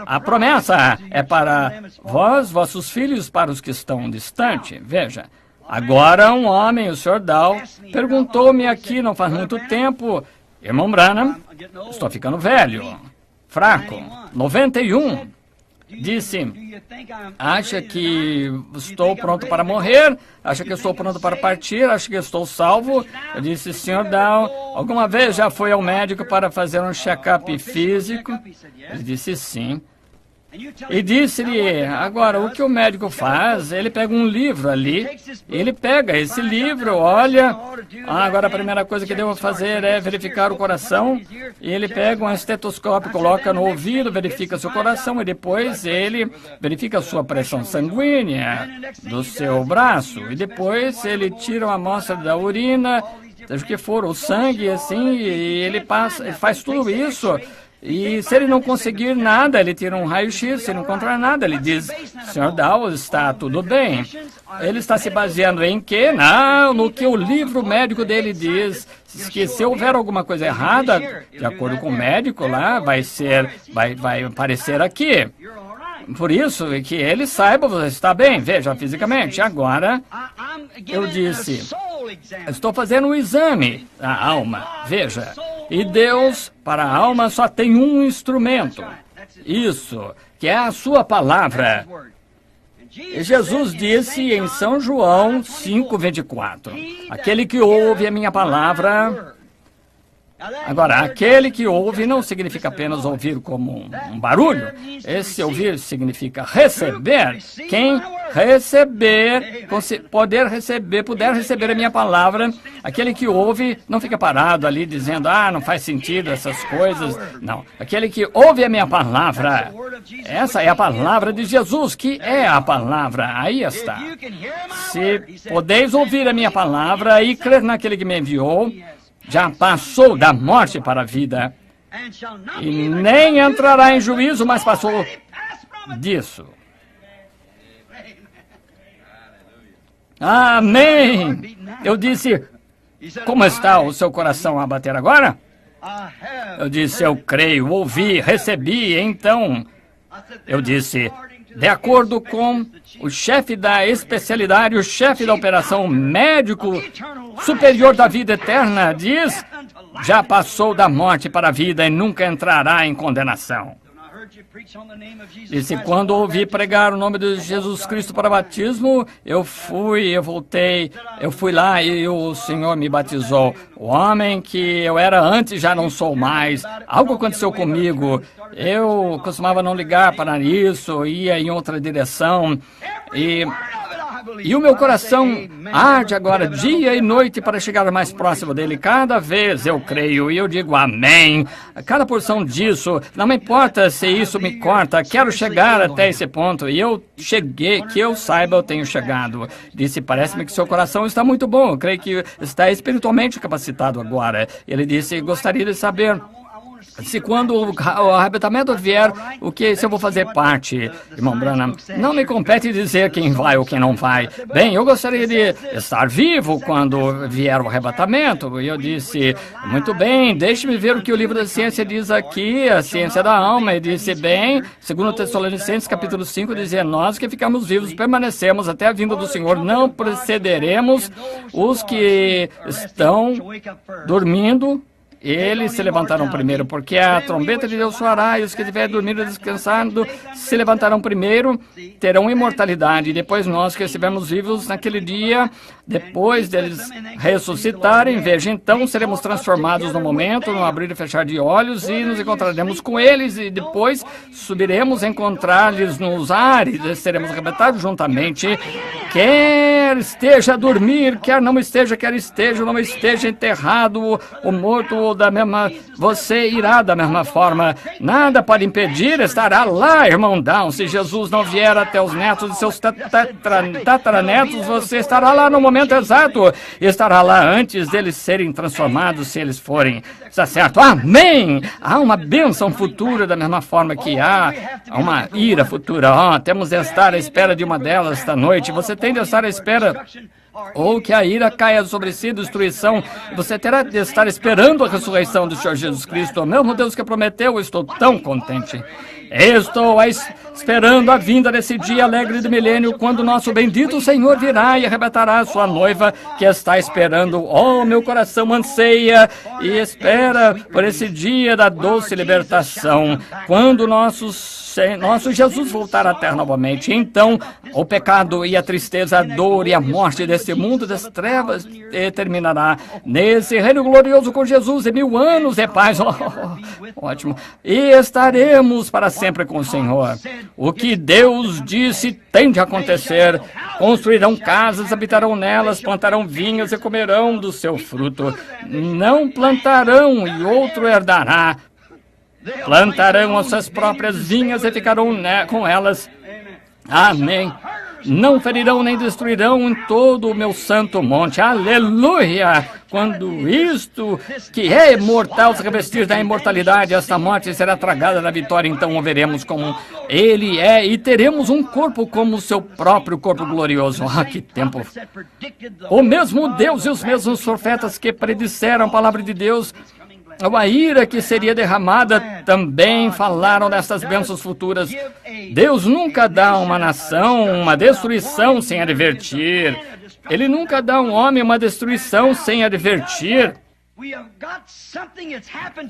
a promessa é para vós, vossos filhos, para os que estão distantes. Veja, agora um homem, o Sr. Dow, perguntou-me aqui não faz muito tempo: irmão Branham, estou ficando velho, fraco, 91. Disse: acha que estou pronto para morrer? Acha que estou pronto para partir? Acha que estou salvo? Eu disse: Sr. Dow, alguma vez já foi ao médico para fazer um check-up físico? Ele disse: sim. E disse-lhe: agora, o que o médico faz? Ele pega um livro ali, ele pega esse livro, olha, agora a primeira coisa que devo fazer é verificar o coração, e ele pega um estetoscópio, coloca no ouvido, verifica seu coração, e depois ele verifica a sua pressão sanguínea do seu braço, e depois ele tira uma amostra da urina, seja o que for, o sangue, assim, e ele faz tudo isso. E se ele não conseguir nada, ele tira um raio-x, se não encontrar nada, ele diz: Sr. Dow, está tudo bem. Ele está se baseando em quê? Não, no que o livro médico dele diz, que se houver alguma coisa errada, de acordo com o médico lá, vai aparecer aqui. Por isso, que ele saiba, você está bem, veja, fisicamente. Agora, eu disse: estou fazendo um exame da alma, veja. E Deus, para a alma, só tem um instrumento. Isso, que é a sua palavra. E Jesus disse em São João 5:24, aquele que ouve a minha palavra... Agora, aquele que ouve não significa apenas ouvir como um barulho. Esse ouvir significa receber. Quem receber, puder receber a minha palavra, aquele que ouve não fica parado ali dizendo: não faz sentido essas coisas. Não, aquele que ouve a minha palavra, essa é a palavra de Jesus, que é a palavra. Aí está. Se podeis ouvir a minha palavra e crer naquele que me enviou, já passou da morte para a vida, e nem entrará em juízo, mas passou disso. Amém! Eu disse: como está o seu coração a bater agora? Eu disse: eu creio, ouvi, recebi. Então, eu disse: de acordo com o chefe da especialidade, o chefe da operação, médico superior da vida eterna, diz: já passou da morte para a vida e nunca entrará em condenação. Disse: quando ouvi pregar o nome de Jesus Cristo para batismo, eu fui lá e o Senhor me batizou. O homem que eu era antes já não sou mais. Algo aconteceu comigo. Eu costumava não ligar para isso, ia em outra direção. E o meu coração arde agora dia e noite para chegar mais próximo dele. Cada vez eu creio e eu digo amém. Cada porção disso, não me importa se isso me corta, quero chegar até esse ponto. E eu cheguei, que eu saiba, eu tenho chegado. Disse: parece-me que seu coração está muito bom, eu creio que está espiritualmente capacitado agora. Ele disse: gostaria de saber se quando o arrebatamento vier, se eu vou fazer parte. Irmão Branham, não me compete dizer quem vai ou quem não vai. Bem, eu gostaria de estar vivo quando vier o arrebatamento. E eu disse: muito bem, deixe-me ver o que o livro da ciência diz aqui, a ciência da alma. E disse: bem, segundo Tessalonicenses capítulo 5, dizia: nós que ficamos vivos permanecemos até a vinda do Senhor, não precederemos os que estão dormindo. eles se levantarão primeiro, porque a trombeta de Deus soará, e os que estiverem dormindo e descansando se levantarão primeiro, terão imortalidade. E depois nós que estivermos vivos naquele dia, depois deles ressuscitarem, veja, então seremos transformados no momento, no abrir e fechar de olhos, e nos encontraremos com eles, e depois subiremos a encontrar-lhes nos ares, e seremos arrebatados juntamente. Quer esteja a dormir, quer não esteja, quer esteja ou não esteja enterrado, o morto da mesma, você irá da mesma forma. Nada pode impedir, estará lá, irmão Down. Se Jesus não vier até os netos de seus tataranetos, você estará lá no momento exato. Estará lá antes deles serem transformados, se eles forem. Está certo? Amém! Há uma bênção futura da mesma forma que há uma ira futura. Temos de estar à espera de uma delas esta noite. Você tem de estar à espera ou que a ira caia sobre si, destruição. Você terá de estar esperando a ressurreição do Senhor Jesus Cristo. O mesmo Deus que prometeu, eu estou tão contente. Estou esperando a vinda desse dia alegre do milênio, quando nosso bendito Senhor virá e arrebatará a sua noiva, que está esperando. Oh, meu coração anseia e espera por esse dia da doce libertação, quando nosso Jesus voltar à terra novamente. Então, o pecado e a tristeza, a dor e a morte desse mundo das trevas terminará nesse reino glorioso com Jesus, e 1000 anos de paz. Ótimo. E estaremos para sempre com o Senhor. O que Deus disse tem de acontecer. Construirão casas, habitarão nelas, plantarão vinhas e comerão do seu fruto. Não plantarão e outro herdará. Plantarão as suas próprias vinhas e ficarão com elas. Amém. Não ferirão nem destruirão em todo o meu santo monte. Aleluia! Quando isto, que é imortal, se revestir da imortalidade, esta morte será tragada da vitória. Então o veremos como ele é, e teremos um corpo como o seu próprio corpo glorioso. Que tempo! O mesmo Deus e os mesmos profetas que predisseram a palavra de Deus, a ira que seria derramada, também falaram dessas bênçãos futuras. Deus nunca dá uma nação uma destruição sem advertir. Ele nunca dá a um homem uma destruição sem advertir.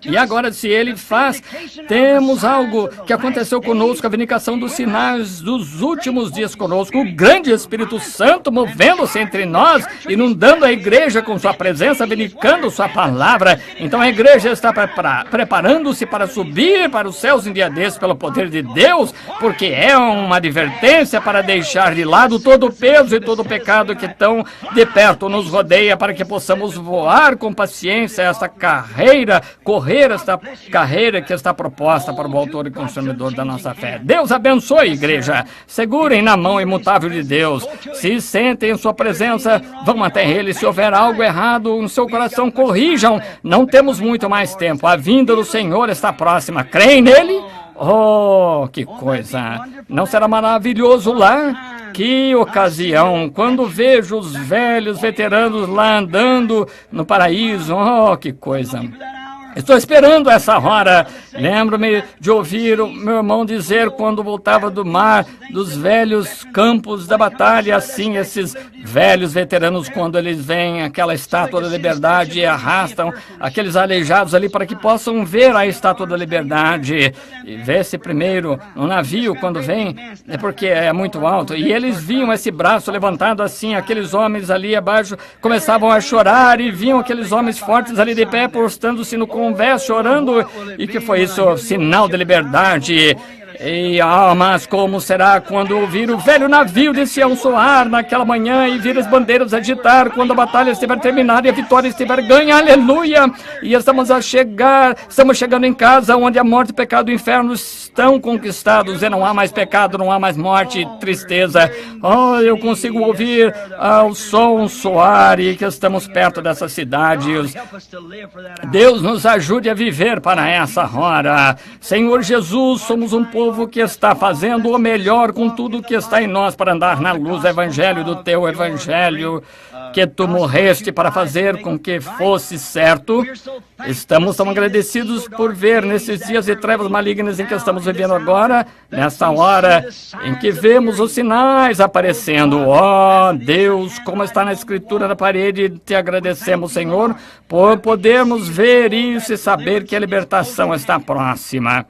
E agora, se ele faz, temos algo que aconteceu conosco, a vindicação dos sinais dos últimos dias conosco, o grande Espírito Santo movendo-se entre nós, inundando a igreja com sua presença, vindicando sua palavra. Então a igreja está preparando-se para subir para os céus em dia desses pelo poder de Deus, porque é uma advertência para deixar de lado todo o peso e todo o pecado que tão de perto nos rodeia, para que possamos voar com paciência esta carreira, correr esta carreira que está proposta para o autor e consumidor da nossa fé. Deus abençoe, igreja. Segurem na mão imutável de Deus. Se sentem em sua presença, vão até ele. Se houver algo errado no seu coração, corrijam. Não temos muito mais tempo. A vinda do Senhor está próxima. Creem nele? Oh, que coisa! Não será maravilhoso lá? Que ocasião, quando vejo os velhos veteranos lá andando no paraíso. Oh, que coisa! Estou esperando essa hora. Lembro-me de ouvir o meu irmão dizer, quando voltava do mar, dos velhos campos da batalha, assim, esses velhos veteranos, quando eles veem aquela estátua da liberdade e arrastam aqueles aleijados ali para que possam ver a estátua da liberdade. E vê-se primeiro no navio, quando vem, é porque é muito alto. E eles viam esse braço levantado assim, aqueles homens ali abaixo começavam a chorar, e viam aqueles homens fortes ali de pé, postando-se no convés, chorando. E que foi isso? Sinal de liberdade. E, mas como será quando ouvir o velho navio de Sião soar naquela manhã e vir as bandeiras agitar, quando a batalha estiver terminada e a vitória estiver ganha, aleluia! E estamos chegando em casa onde a morte, o pecado e o inferno estão conquistados, e não há mais pecado, não há mais morte e tristeza. Oh, eu consigo ouvir o som soar, e que estamos perto dessa cidade. Deus nos ajude a viver para essa hora. Senhor Jesus, somos um povo povo que está fazendo o melhor com tudo que está em nós para andar na luz do Evangelho, do teu Evangelho, que tu morreste para fazer com que fosse certo. Estamos tão agradecidos por ver nesses dias de trevas malignas em que estamos vivendo agora, nessa hora em que vemos os sinais aparecendo. Ó Deus, como está na escritura na parede, te agradecemos, Senhor, por podermos ver isso e saber que a libertação está próxima.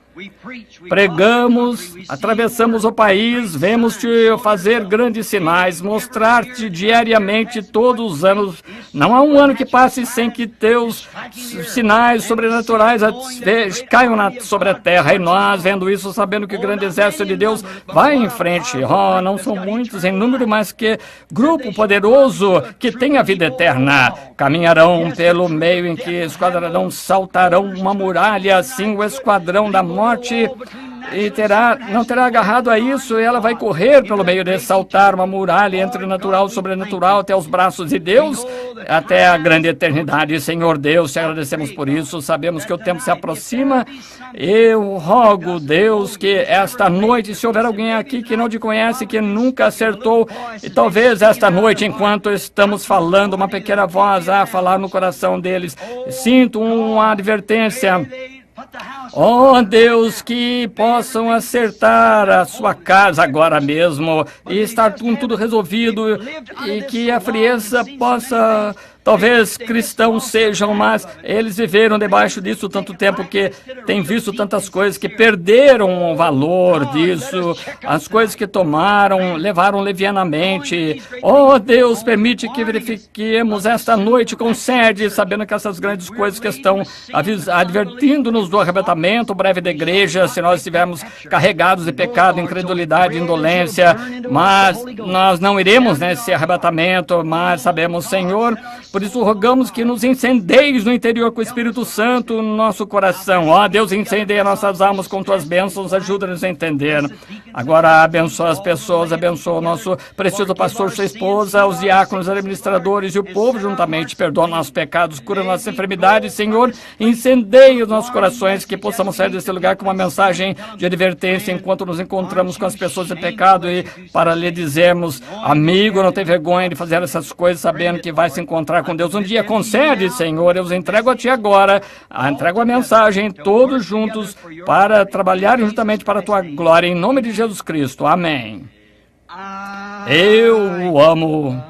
Pregamos, atravessamos o país, vemos-te fazer grandes sinais, mostrar-te diariamente todos os anos. Não há um ano que passe sem que teus sinais sobrenaturais caiam sobre a terra. E nós, vendo isso, sabendo que o grande exército de Deus vai em frente. Oh, não são muitos em número, mas que grupo poderoso que tem a vida eterna. Caminharão pelo meio em que esquadrão, saltarão uma muralha, assim o esquadrão da morte e não terá agarrado a isso, e ela vai correr pelo meio de saltar uma muralha entre o natural e o sobrenatural até os braços de Deus, até a grande eternidade. Senhor Deus, te agradecemos por isso, sabemos que o tempo se aproxima. Eu rogo, Deus, que esta noite, se houver alguém aqui que não te conhece, que nunca acertou, e talvez esta noite, enquanto estamos falando, uma pequena voz a falar no coração deles, sinto uma advertência. Oh Deus, que possam acertar a sua casa agora mesmo e estar com tudo resolvido, e que a frieza possa... Talvez cristãos sejam, mas eles viveram debaixo disso tanto tempo que têm visto tantas coisas que perderam o valor disso, as coisas que tomaram, levaram levianamente. Oh Deus, permite que verifiquemos esta noite com sede, sabendo que essas grandes coisas que estão advertindo-nos do arrebatamento breve da igreja, se nós estivermos carregados de pecado, incredulidade, indolência, mas nós não iremos nesse arrebatamento, mas sabemos, Senhor. Por isso, rogamos que nos incendeis no interior com o Espírito Santo no nosso coração. Ó Deus, incendeia nossas almas com tuas bênçãos, ajuda-nos a entender. Agora, abençoa as pessoas, abençoa o nosso precioso pastor, sua esposa, os diáconos, administradores e o povo juntamente. Perdoa nossos pecados, cura nossas enfermidades, Senhor. Incendeia os nossos corações, que possamos sair desse lugar com uma mensagem de advertência enquanto nos encontramos com as pessoas em pecado, e para lhe dizermos, amigo, não tem vergonha de fazer essas coisas, sabendo que vai se encontrar com Deus um dia. Concede, Senhor, eu os entrego a Ti agora, entrego a mensagem, todos juntos, para trabalhar juntamente para a Tua glória, em nome de Jesus Cristo. Amém. Eu o amo.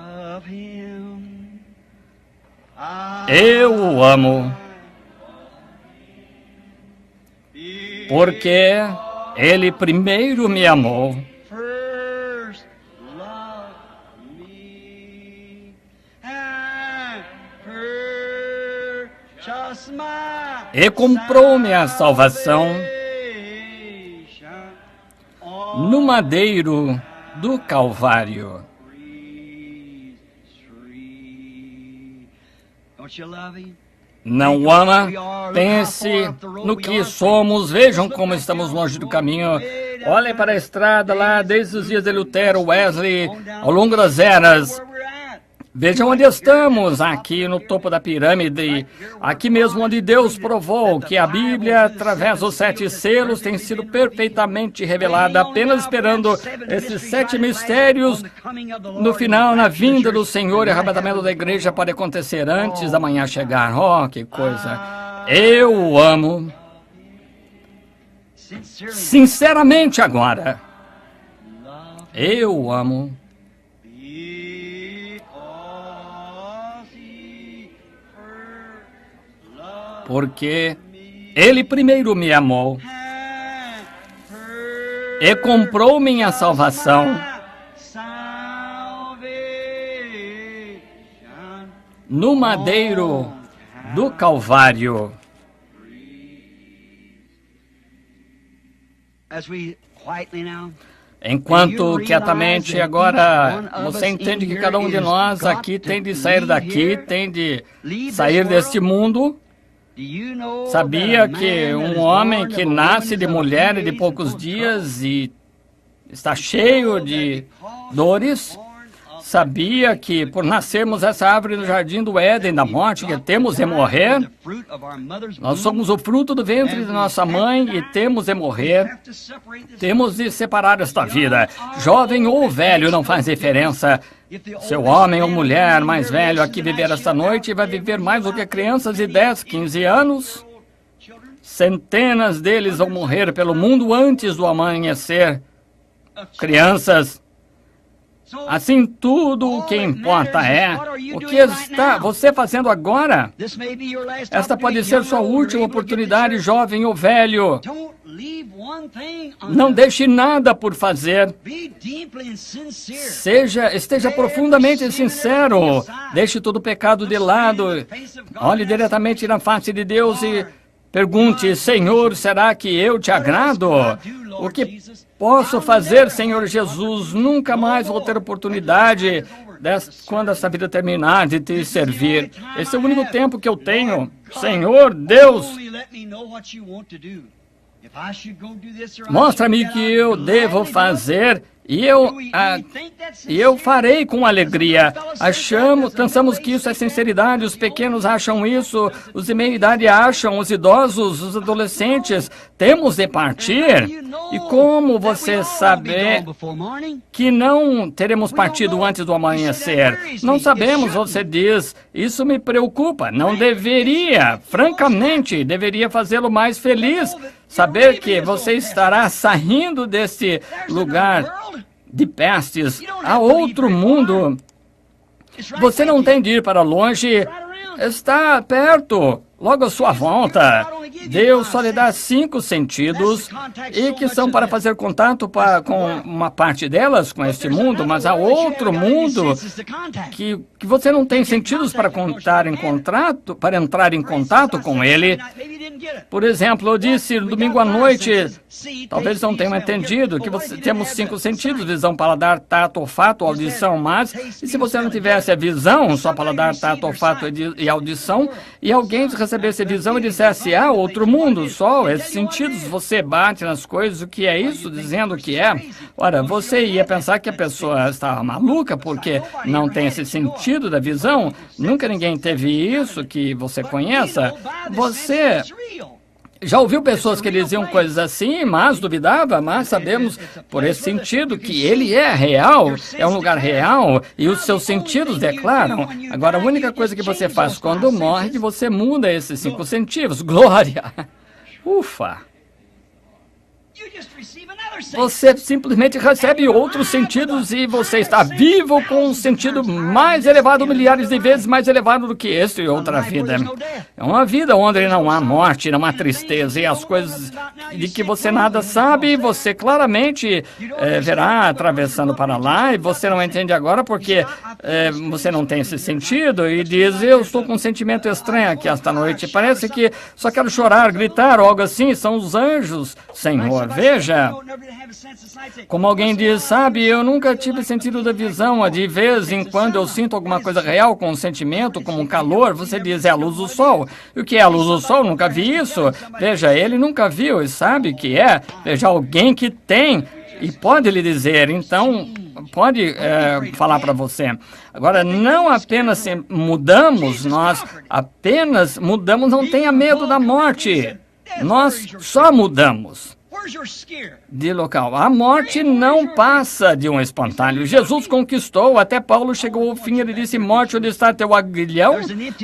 Eu o amo. Porque Ele primeiro me amou. E comprou-me a salvação no madeiro do Calvário. Não o ama? Pense no que somos. Vejam como estamos longe do caminho. Olhem para a estrada lá, desde os dias de Lutero, Wesley, ao longo das eras. Vejam onde estamos, aqui no topo da pirâmide, aqui mesmo onde Deus provou que a Bíblia, através dos 7 selos, tem sido perfeitamente revelada, apenas esperando esses 7 mistérios no final, na vinda do Senhor, e o arrebatamento da igreja pode acontecer antes da manhã chegar. Oh, que coisa! Eu o amo. Sinceramente agora, eu o amo. Porque Ele primeiro me amou e comprou minha salvação no madeiro do Calvário. Enquanto quietamente agora você entende que cada um de nós aqui tem de sair daqui, tem de sair deste mundo. Sabia que um homem que nasce de mulher e de poucos dias e está cheio de dores, sabia que por nascermos essa árvore no jardim do Éden, da morte que temos de morrer, nós somos o fruto do ventre de nossa mãe e temos de morrer, temos de separar esta vida. Jovem ou velho, não faz diferença. Seu homem ou mulher mais velho aqui viver esta noite vai viver mais do que crianças de 10, 15 anos. Centenas deles vão morrer pelo mundo antes do amanhecer. Crianças. Assim, tudo o que importa é o que está você fazendo agora. Esta pode ser sua última oportunidade, jovem ou velho. Não deixe nada por fazer. Esteja profundamente sincero. Deixe todo o pecado de lado. Olhe diretamente na face de Deus e pergunte: Senhor, será que eu te agrado? O que posso fazer, Senhor Jesus? Nunca mais vou ter oportunidade, quando essa vida terminar, de te servir. Esse é o único tempo que eu tenho. Senhor Deus, mostra-me o que eu devo fazer e eu farei com alegria. Pensamos que isso é sinceridade, os pequenos acham isso, os de meia idade acham, os idosos, os adolescentes. Temos de partir. E como você sabe que não teremos partido antes do amanhecer? Não sabemos, você diz. Isso me preocupa. Não deveria, francamente, deveria fazê-lo mais feliz. Saber que você estará saindo desse lugar de pestes a outro mundo. Você não tem de ir para longe, está perto, logo à sua volta. Deus só lhe dá 5 sentidos e que são para fazer contato com uma parte delas, com este mundo, mas há outro mundo que você não tem sentidos para entrar em contato com ele. Por exemplo, eu disse domingo à noite, talvez não tenham entendido, que temos 5 sentidos: visão, paladar, tato, olfato, audição, mas e se você não tivesse a visão, só paladar, tato, olfato e audição, e alguém recebesse a visão e dissesse: outro mundo, só esses sentidos, você bate nas coisas, o que é isso? Dizendo que é. Ora, você ia pensar que a pessoa estava maluca porque não tem esse sentido da visão. Nunca ninguém teve isso que você conheça. Você já ouviu pessoas que diziam coisas assim, mas duvidava, mas sabemos por esse sentido que ele é real, é um lugar real e os seus sentidos declaram. Agora, a única coisa que você faz quando morre é que você muda esses 5 sentidos. Glória! Ufa! Você simplesmente recebe outros sentidos e você está vivo com um sentido mais elevado, milhares de vezes mais elevado do que este e outra vida. É uma vida onde não há morte, não há tristeza e as coisas de que você nada sabe, você claramente verá atravessando para lá e você não entende agora porque você não tem esse sentido e diz: eu estou com um sentimento estranho aqui esta noite, parece que só quero chorar, gritar ou algo assim. São os anjos, Senhor. Veja, como alguém diz: sabe, eu nunca tive sentido da visão. De vez em quando eu sinto alguma coisa real com um sentimento, como um calor. Você diz: é a luz do sol. E o que é a luz do sol? Nunca vi isso. Veja, ele nunca viu e sabe que é. Veja, alguém que tem e pode lhe dizer, então pode falar para você. Agora, não apenas mudamos, nós apenas mudamos, não tenha medo da morte. Nós só mudamos de local. A morte não passa de um espantalho. Jesus conquistou, até Paulo chegou ao fim, ele disse: morte, onde está teu aguilhão?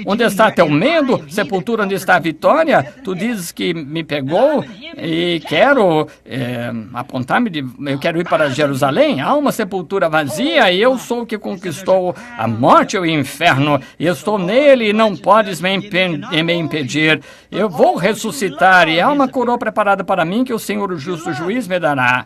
Onde está teu medo? Sepultura, onde está a vitória? Tu dizes que me pegou e quero apontar-me, eu quero ir para Jerusalém. Há uma sepultura vazia e eu sou o que conquistou a morte e o inferno. E eu estou nele e não podes me impedir. Eu vou ressuscitar e há uma coroa preparada para mim que o Senhor, o justo juiz, me dará.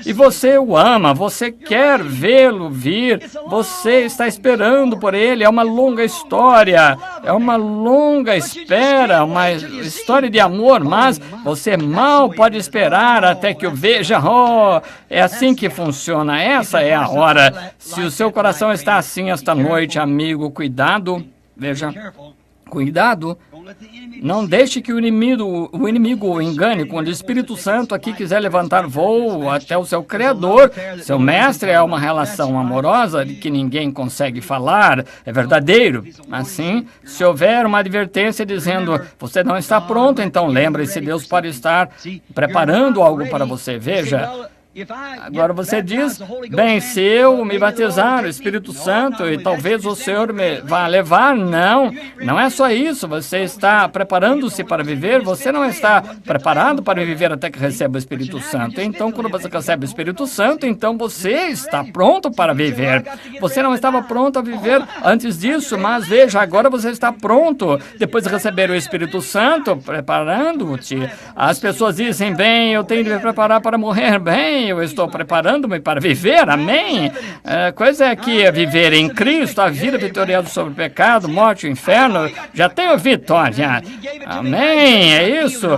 E você o ama, você quer vê-lo vir, você está esperando por ele. É uma longa história, é uma longa espera, uma história de amor, mas você mal pode esperar até que o veja. Oh, é assim que funciona, essa é a hora. Se o seu coração está assim esta noite, amigo, cuidado, veja, cuidado. Não deixe que o inimigo o engane. Quando o Espírito Santo aqui quiser levantar voo até o seu Criador, seu mestre, é uma relação amorosa de que ninguém consegue falar, é verdadeiro. Assim, se houver uma advertência dizendo, você não está pronto, então lembre-se, Deus pode estar preparando algo para você. Veja, agora você diz, bem, se eu me batizar o Espírito Santo e talvez o Senhor me vá levar, não é só isso, você está preparando-se para viver, você não está preparado para viver até que receba o Espírito Santo. Então, quando você recebe o Espírito Santo, então você está pronto para viver. Você não estava pronto a viver antes disso, mas veja, agora você está pronto, depois de receber o Espírito Santo, preparando-te. As pessoas dizem, bem, eu tenho de me preparar para morrer, bem, eu estou preparando-me para viver, amém? Coisa é que viver em Cristo, a vida vitoriosa sobre o pecado, morte e inferno, já tenho vitória, amém? É isso.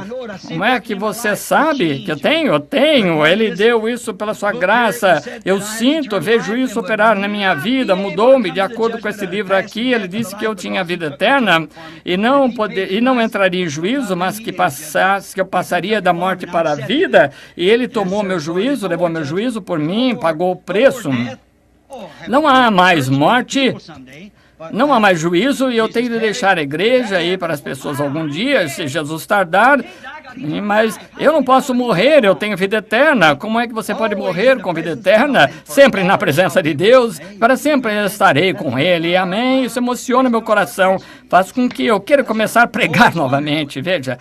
Como é que você sabe que eu tenho? Eu tenho, Ele deu isso pela sua graça, eu sinto, eu vejo isso operar na minha vida, mudou-me de acordo com esse livro aqui, Ele disse que eu tinha vida eterna e não entraria em juízo, mas que eu passaria da morte para a vida, e Ele tomou meu juízo, levou meu juízo por mim, pagou o preço. Não há mais morte, não há mais juízo, e eu tenho de deixar a igreja aí para as pessoas algum dia, se Jesus tardar, mas eu não posso morrer, eu tenho vida eterna. Como é que você pode morrer com vida eterna? Sempre na presença de Deus, para sempre estarei com Ele, amém? Isso emociona meu coração, faz com que eu queira começar a pregar novamente, veja,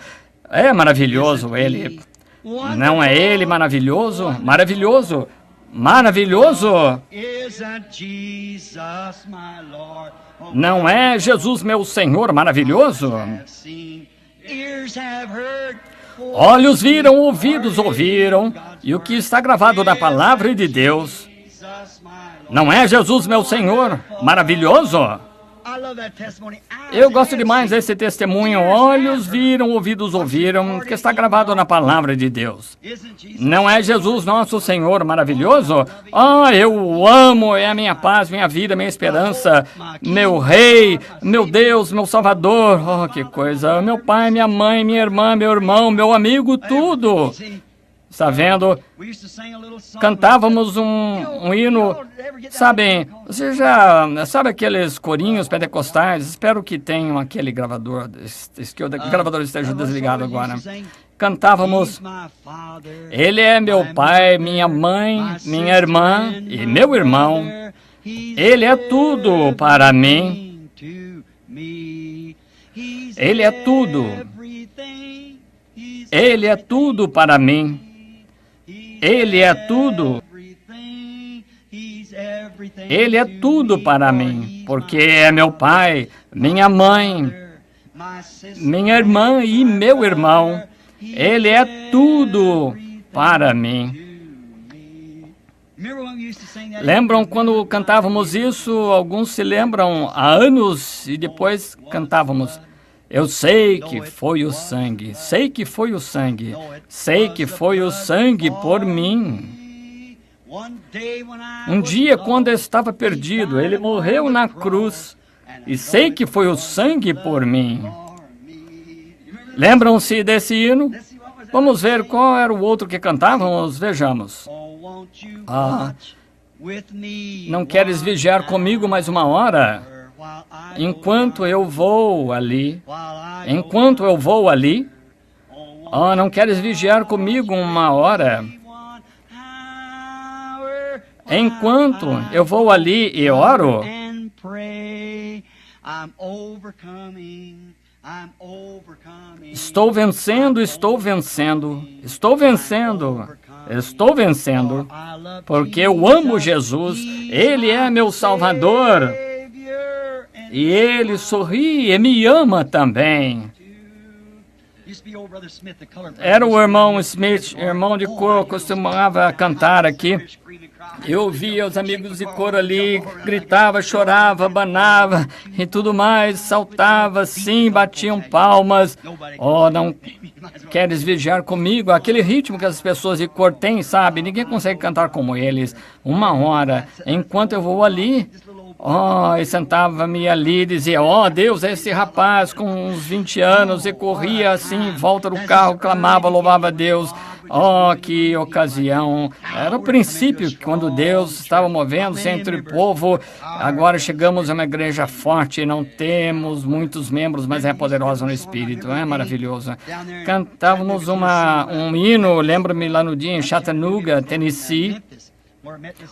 é maravilhoso Ele. Não é Ele maravilhoso? Maravilhoso! Maravilhoso! Não é Jesus meu Senhor maravilhoso? Olhos viram, ouvidos ouviram, e o que está gravado na palavra de Deus. Não é Jesus meu Senhor maravilhoso? Eu gosto demais desse testemunho. Olhos viram, ouvidos ouviram, que está gravado na palavra de Deus. Não é Jesus nosso Senhor maravilhoso? Eu o amo, é a minha paz, minha vida, minha esperança, meu Rei, meu Deus, meu Salvador. Oh, que coisa! Meu pai, minha mãe, minha irmã, meu irmão, meu amigo, tudo. Está vendo? Cantávamos um hino, sabem, você já sabe aqueles corinhos pentecostais? Espero que tenham aquele gravador, que o gravador esteja desligado agora. Cantávamos, Ele é meu pai, minha mãe, minha irmã e meu irmão. Ele é tudo para mim. Ele é tudo. Ele é tudo para mim. Ele é tudo. Ele é tudo para mim, porque é meu pai, minha mãe, minha irmã e meu irmão. Ele é tudo para mim. Lembram quando cantávamos isso? Alguns se lembram há anos e depois cantávamos. Eu sei que foi o sangue, sei que foi o sangue, sei que foi o sangue por mim. Um dia, quando eu estava perdido, Ele morreu na cruz, e sei que foi o sangue por mim. Lembram-se desse hino? Vamos ver qual era o outro que cantávamos, vejamos. Não queres vigiar comigo mais uma hora? Enquanto eu vou ali, não queres vigiar comigo uma hora? Enquanto eu vou ali e oro, estou vencendo, estou vencendo, estou vencendo, estou vencendo, porque eu amo Jesus, Ele é meu Salvador. E Ele sorri e me ama também. Era o irmão Smith, irmão de cor, costumava cantar aqui. Eu via os amigos de cor ali, gritava, chorava, abanava e tudo mais, saltava, sim, batiam palmas. Não queres vigiar comigo? Aquele ritmo que as pessoas de cor têm, sabe? Ninguém consegue cantar como eles. Uma hora, enquanto eu vou ali, Oh, e sentava-me ali e dizia, oh Deus, esse rapaz com uns 20 anos, e corria assim em volta do carro, clamava, louvava a Deus. Oh, que ocasião! Era o princípio, quando Deus estava movendo-se entre o povo. Agora chegamos a uma igreja forte, não temos muitos membros, mas é poderosa no Espírito, é maravilhoso. Cantávamos um hino, lembro-me lá no dia em Chattanooga, Tennessee.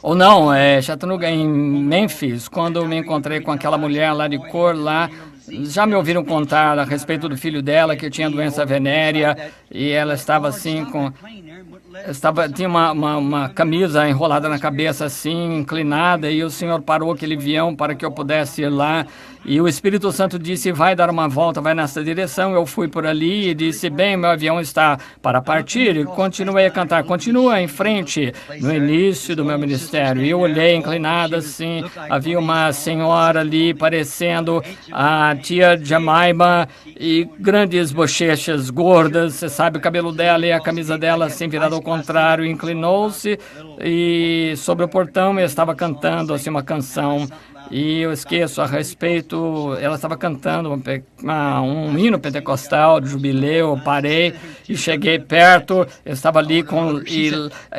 Ou não, Chattanooga em Memphis, quando eu me encontrei com aquela mulher lá de cor lá. Já me ouviram contar a respeito do filho dela, que tinha doença venérea, e ela estava assim tinha uma camisa enrolada na cabeça assim, inclinada, e o Senhor parou aquele avião para que eu pudesse ir lá, e o Espírito Santo disse, vai dar uma volta, vai nessa direção. Eu fui por ali e disse, bem, meu avião está para partir, e continuei a cantar, continua em frente, no início do meu ministério. E eu olhei inclinada assim, havia uma senhora ali parecendo a tia Jemima, e grandes bochechas gordas, você sabe, o cabelo dela e a camisa dela assim virada ao contrário, inclinou-se e sobre o portão eu estava cantando assim uma canção. E eu esqueço a respeito, ela estava cantando um hino pentecostal de jubileu. Eu parei e cheguei perto, eu estava ali e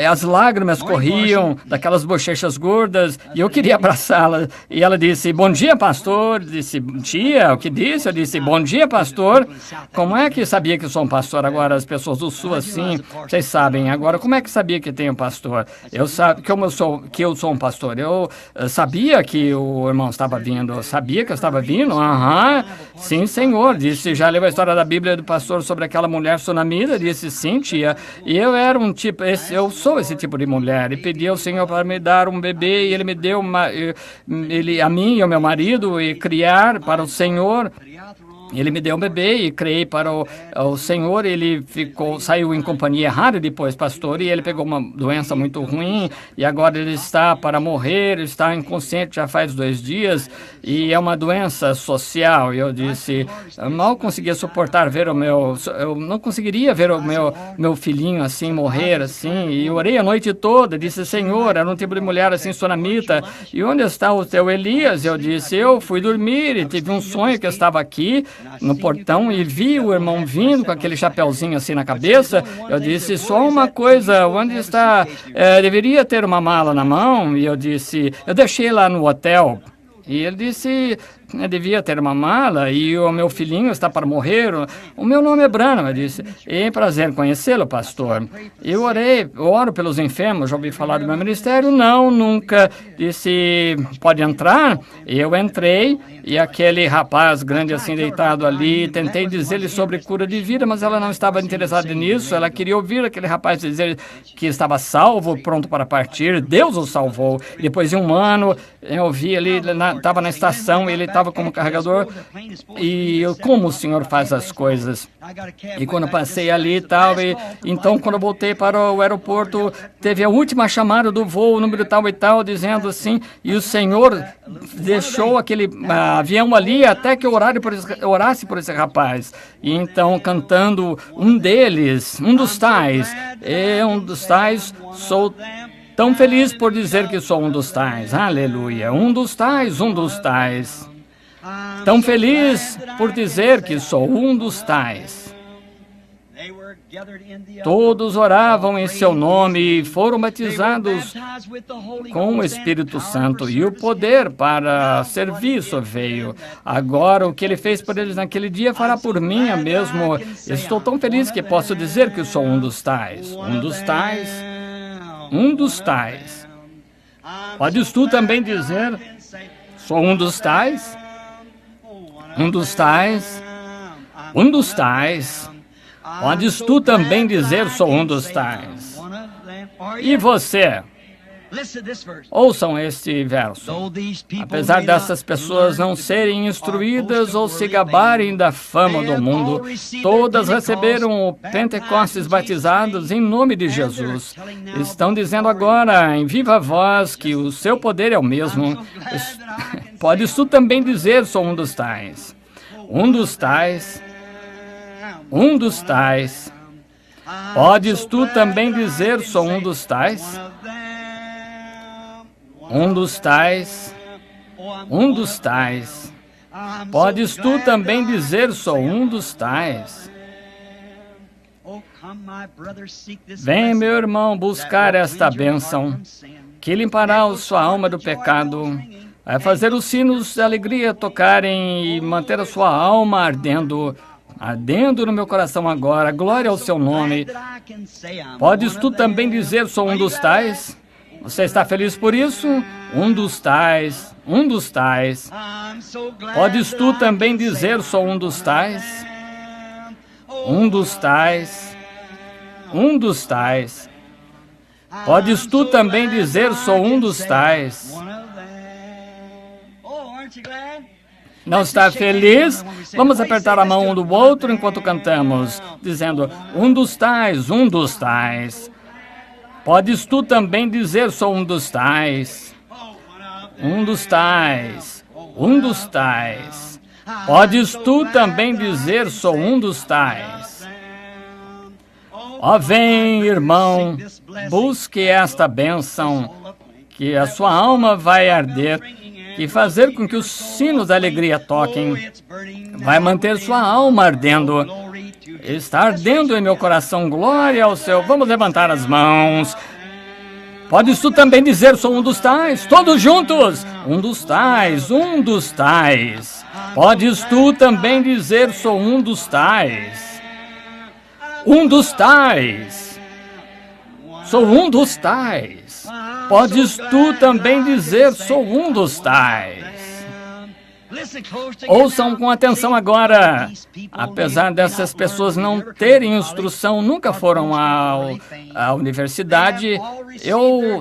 as lágrimas corriam daquelas bochechas gordas e eu queria abraçá-la. E ela disse, bom dia, pastor. Eu disse, tia, o que disse? Eu disse, bom dia, pastor. Como é que sabia que eu sou um pastor? Agora, as pessoas do Sul, assim, vocês sabem. Agora, como é que sabia que tem um pastor? Que eu sou um pastor. Eu sabia que o irmão estava vindo. Eu sabia que eu estava vindo? Sim, senhor. Disse, já leu a história da Bíblia do pastor sobre aquela mulher sunamita? Disse, sim, tia. E eu era eu sou esse tipo de mulher. E pedi ao Senhor para me dar um bebê, e ele me deu a mim e ao meu marido, e criar para o Senhor. Ele me deu um bebê e criei para o Senhor. Ele saiu em companhia errada depois, pastor, e ele pegou uma doença muito ruim, e agora ele está para morrer, ele está inconsciente já faz 2 dias, e é uma doença social. E eu disse, eu mal conseguia suportar eu não conseguiria ver o meu filhinho assim, morrer assim, e eu orei a noite toda, disse, Senhor, era um tipo de mulher assim, sunamita, e onde está o teu Elias? Eu disse, eu fui dormir e tive um sonho que eu estava aqui no portão e vi o irmão vindo com aquele chapeuzinho assim na cabeça. Eu disse, só uma coisa, onde está? Deveria ter uma mala na mão. E eu disse, eu deixei lá no hotel. E ele disse, devia ter uma mala, e o meu filhinho está para morrer. O meu nome é Branham. Eu disse, é prazer conhecê-lo, pastor. Eu oro pelos enfermos. Já ouvi falar do meu ministério? Não, nunca. Disse, pode entrar? Eu entrei, e aquele rapaz grande assim deitado ali, tentei dizer-lhe sobre cura de vida, mas ela não estava interessada nisso. Ela queria ouvir aquele rapaz dizer que estava salvo, pronto para partir. Deus o salvou. Depois de 1 ano, eu vi ele, estava na estação, ele estava como carregador, e como o Senhor faz as coisas. E quando eu passei ali e tal, então quando eu voltei para o aeroporto, teve a última chamada do voo, número tal e tal, dizendo assim, e o Senhor deixou aquele avião ali até que eu orasse por esse rapaz. E então, cantando um dos tais, sou tão feliz por dizer que sou um dos tais. Aleluia. Um dos tais. Tão feliz por dizer que sou um dos tais. Todos oravam em seu nome e foram batizados com o Espírito Santo, e o poder para serviço veio. Agora, o que ele fez por eles naquele dia, fará por mim mesmo. Estou tão feliz que posso dizer que sou um dos tais. Um dos tais. Podes tu também dizer, sou um dos tais? Um dos tais. Podes tu também dizer, sou um dos tais? E você? Ouçam este verso. Apesar dessas pessoas não serem instruídas ou se gabarem da fama do mundo, todas receberam o Pentecostes batizados em nome de Jesus. Estão dizendo agora, em viva voz, que o seu poder é o mesmo. Podes tu também dizer, sou um dos tais. Um dos tais. Podes tu também dizer, sou um dos tais? Um dos tais. um dos tais. Podes tu também dizer, sou um dos tais. Vem, meu irmão, buscar esta bênção, que limpará a sua alma do pecado, vai fazer os sinos de alegria tocarem e manter a sua alma ardendo no meu coração agora. Glória ao seu nome. Podes tu também dizer, sou um dos tais? Você está feliz por isso? Um dos tais, um dos tais. Podes tu também dizer, sou um dos tais? Um dos tais, um dos tais. Podes tu também dizer, sou um dos tais? Não está feliz? Vamos apertar a mão um do outro enquanto cantamos, dizendo, um dos tais, um dos tais. Podes tu também dizer, sou um dos tais? Um dos tais, um dos tais. Podes tu também dizer, sou um dos tais? Ó, vem, irmão, busque esta bênção, que a sua alma vai arder, e fazer com que os sinos da alegria toquem. Vai manter sua alma ardendo. Está ardendo em meu coração, glória ao céu. Vamos levantar as mãos. Podes tu também dizer, sou um dos tais? Todos juntos. Um dos tais, um dos tais. Podes tu também dizer, sou um dos tais? Um dos tais. Sou um dos tais. Podes tu também dizer, sou um dos tais? Ouçam com atenção agora. Apesar dessas pessoas não terem instrução, nunca foram à universidade,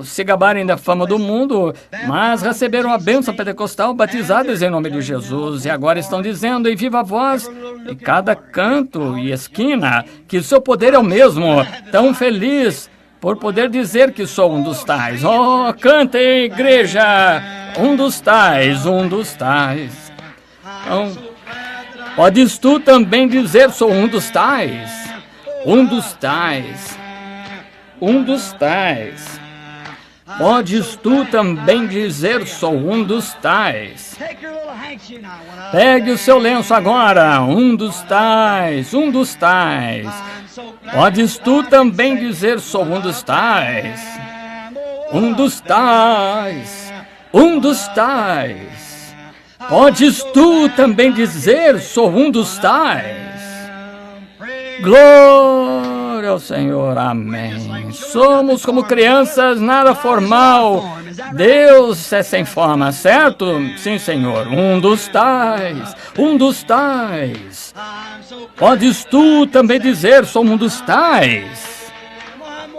se gabarem da fama do mundo, mas receberam a bênção pentecostal, batizadas em nome de Jesus, e agora estão dizendo em viva voz, em cada canto e esquina, que seu poder é o mesmo, tão feliz por poder dizer que sou um dos tais. Oh, cantem, igreja! Um dos tais, um dos tais. Então, podes tu também dizer, sou um dos tais? Um dos tais. Um dos tais. Podes tu também dizer, sou um dos tais? Pegue o seu lenço agora. Um dos tais, um dos tais. Podes tu também dizer, sou um dos tais? Um dos tais, um dos tais. Podes tu também dizer, sou um dos tais? Glória ao Senhor, amém. Somos como crianças, nada formal. Deus é sem forma, certo? Sim, Senhor. Um dos tais, um dos tais. Podes tu também dizer, sou um dos tais?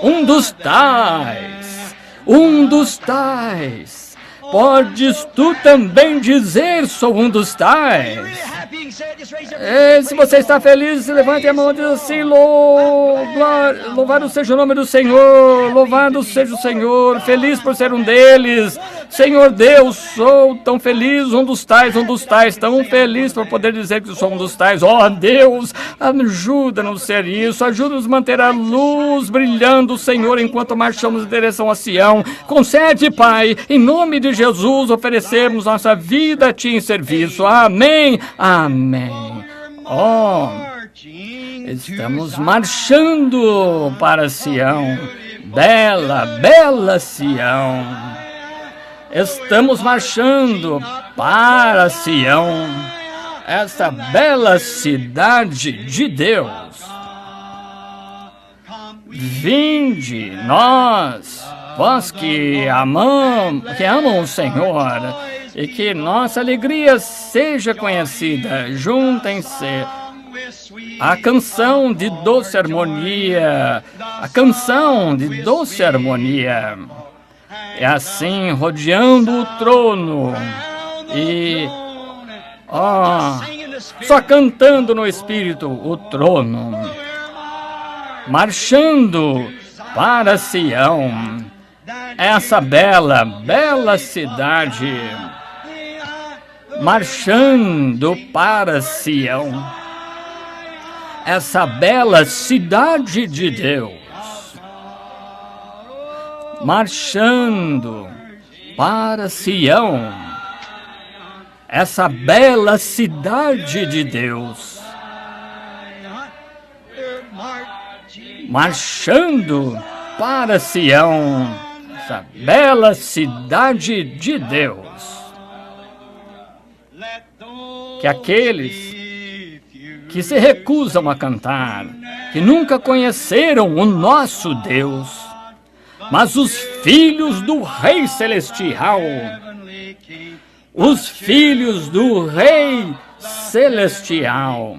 Um dos tais, um dos tais. Podes tu também dizer, sou um dos tais? Se você está feliz, levante a mão e diz assim, louvado seja o nome do Senhor, louvado seja o Senhor, feliz por ser um deles. Senhor Deus, sou tão feliz, um dos tais, tão feliz por poder dizer que sou um dos tais. Ó Deus, ajuda-nos a ser isso, ajuda-nos a manter a luz brilhando, Senhor, enquanto marchamos em direção a Sião. Concede, Pai, em nome de Jesus, oferecemos nossa vida a Ti em serviço. Amém, amém. Oh, estamos marchando para Sião, bela, bela Sião. Estamos marchando para Sião, essa bela cidade de Deus. Vinde, vós que amam o Senhor, e que nossa alegria seja conhecida. Juntem-se a canção de doce harmonia, a canção de doce harmonia. É assim, rodeando o trono e, só cantando no Espírito o trono, marchando para Sião, essa bela, bela cidade, marchando para Sião, essa bela cidade de Deus, marchando para Sião, essa bela cidade de Deus, marchando para Sião, essa bela cidade de Deus. Que aqueles que se recusam a cantar, que nunca conheceram o nosso Deus, mas os filhos do Rei Celestial, os filhos do Rei Celestial,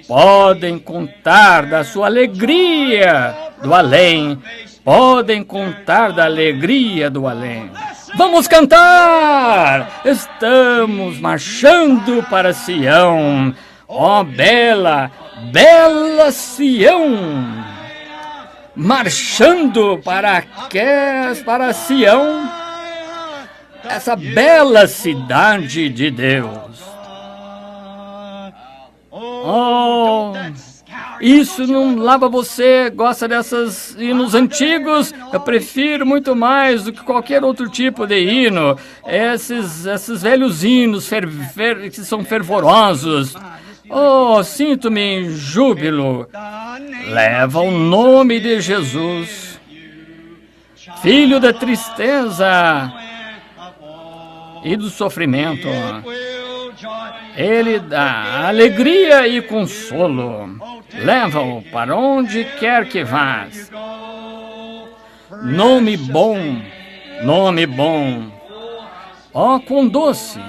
podem contar da sua alegria do além, podem contar da alegria do além. Vamos cantar! Estamos marchando para Sião. Ó bela, bela Sião! Marchando para Sião, essa bela cidade de Deus. Oh, isso não lava você, gosta dessas hinos antigos? Eu prefiro muito mais do que qualquer outro tipo de hino. Esses velhos hinos que são fervorosos. Oh, sinto-me em júbilo. Leva o nome de Jesus, filho da tristeza e do sofrimento. Ele dá alegria e consolo. Leva-o para onde quer que vás. Nome bom, nome bom. Oh, quão doce,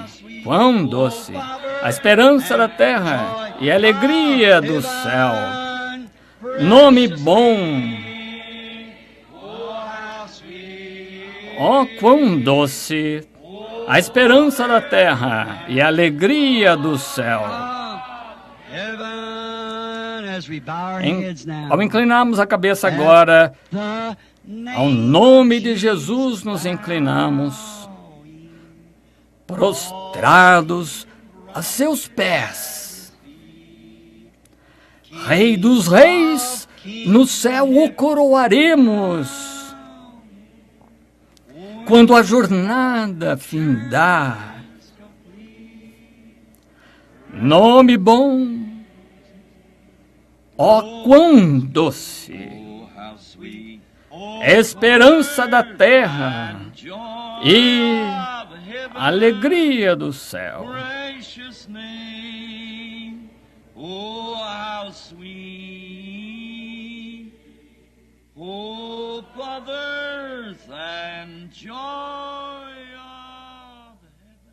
quão doce. A esperança da terra e a alegria do céu. Nome bom. Oh, quão doce. A esperança da terra e a alegria do céu. Ao inclinarmos a cabeça agora, ao nome de Jesus nos inclinamos, prostrados a seus pés. Rei dos reis, no céu o coroaremos. Quando a jornada findar, nome bom, ó quão doce, esperança da terra e alegria do céu. Hope of earth and joy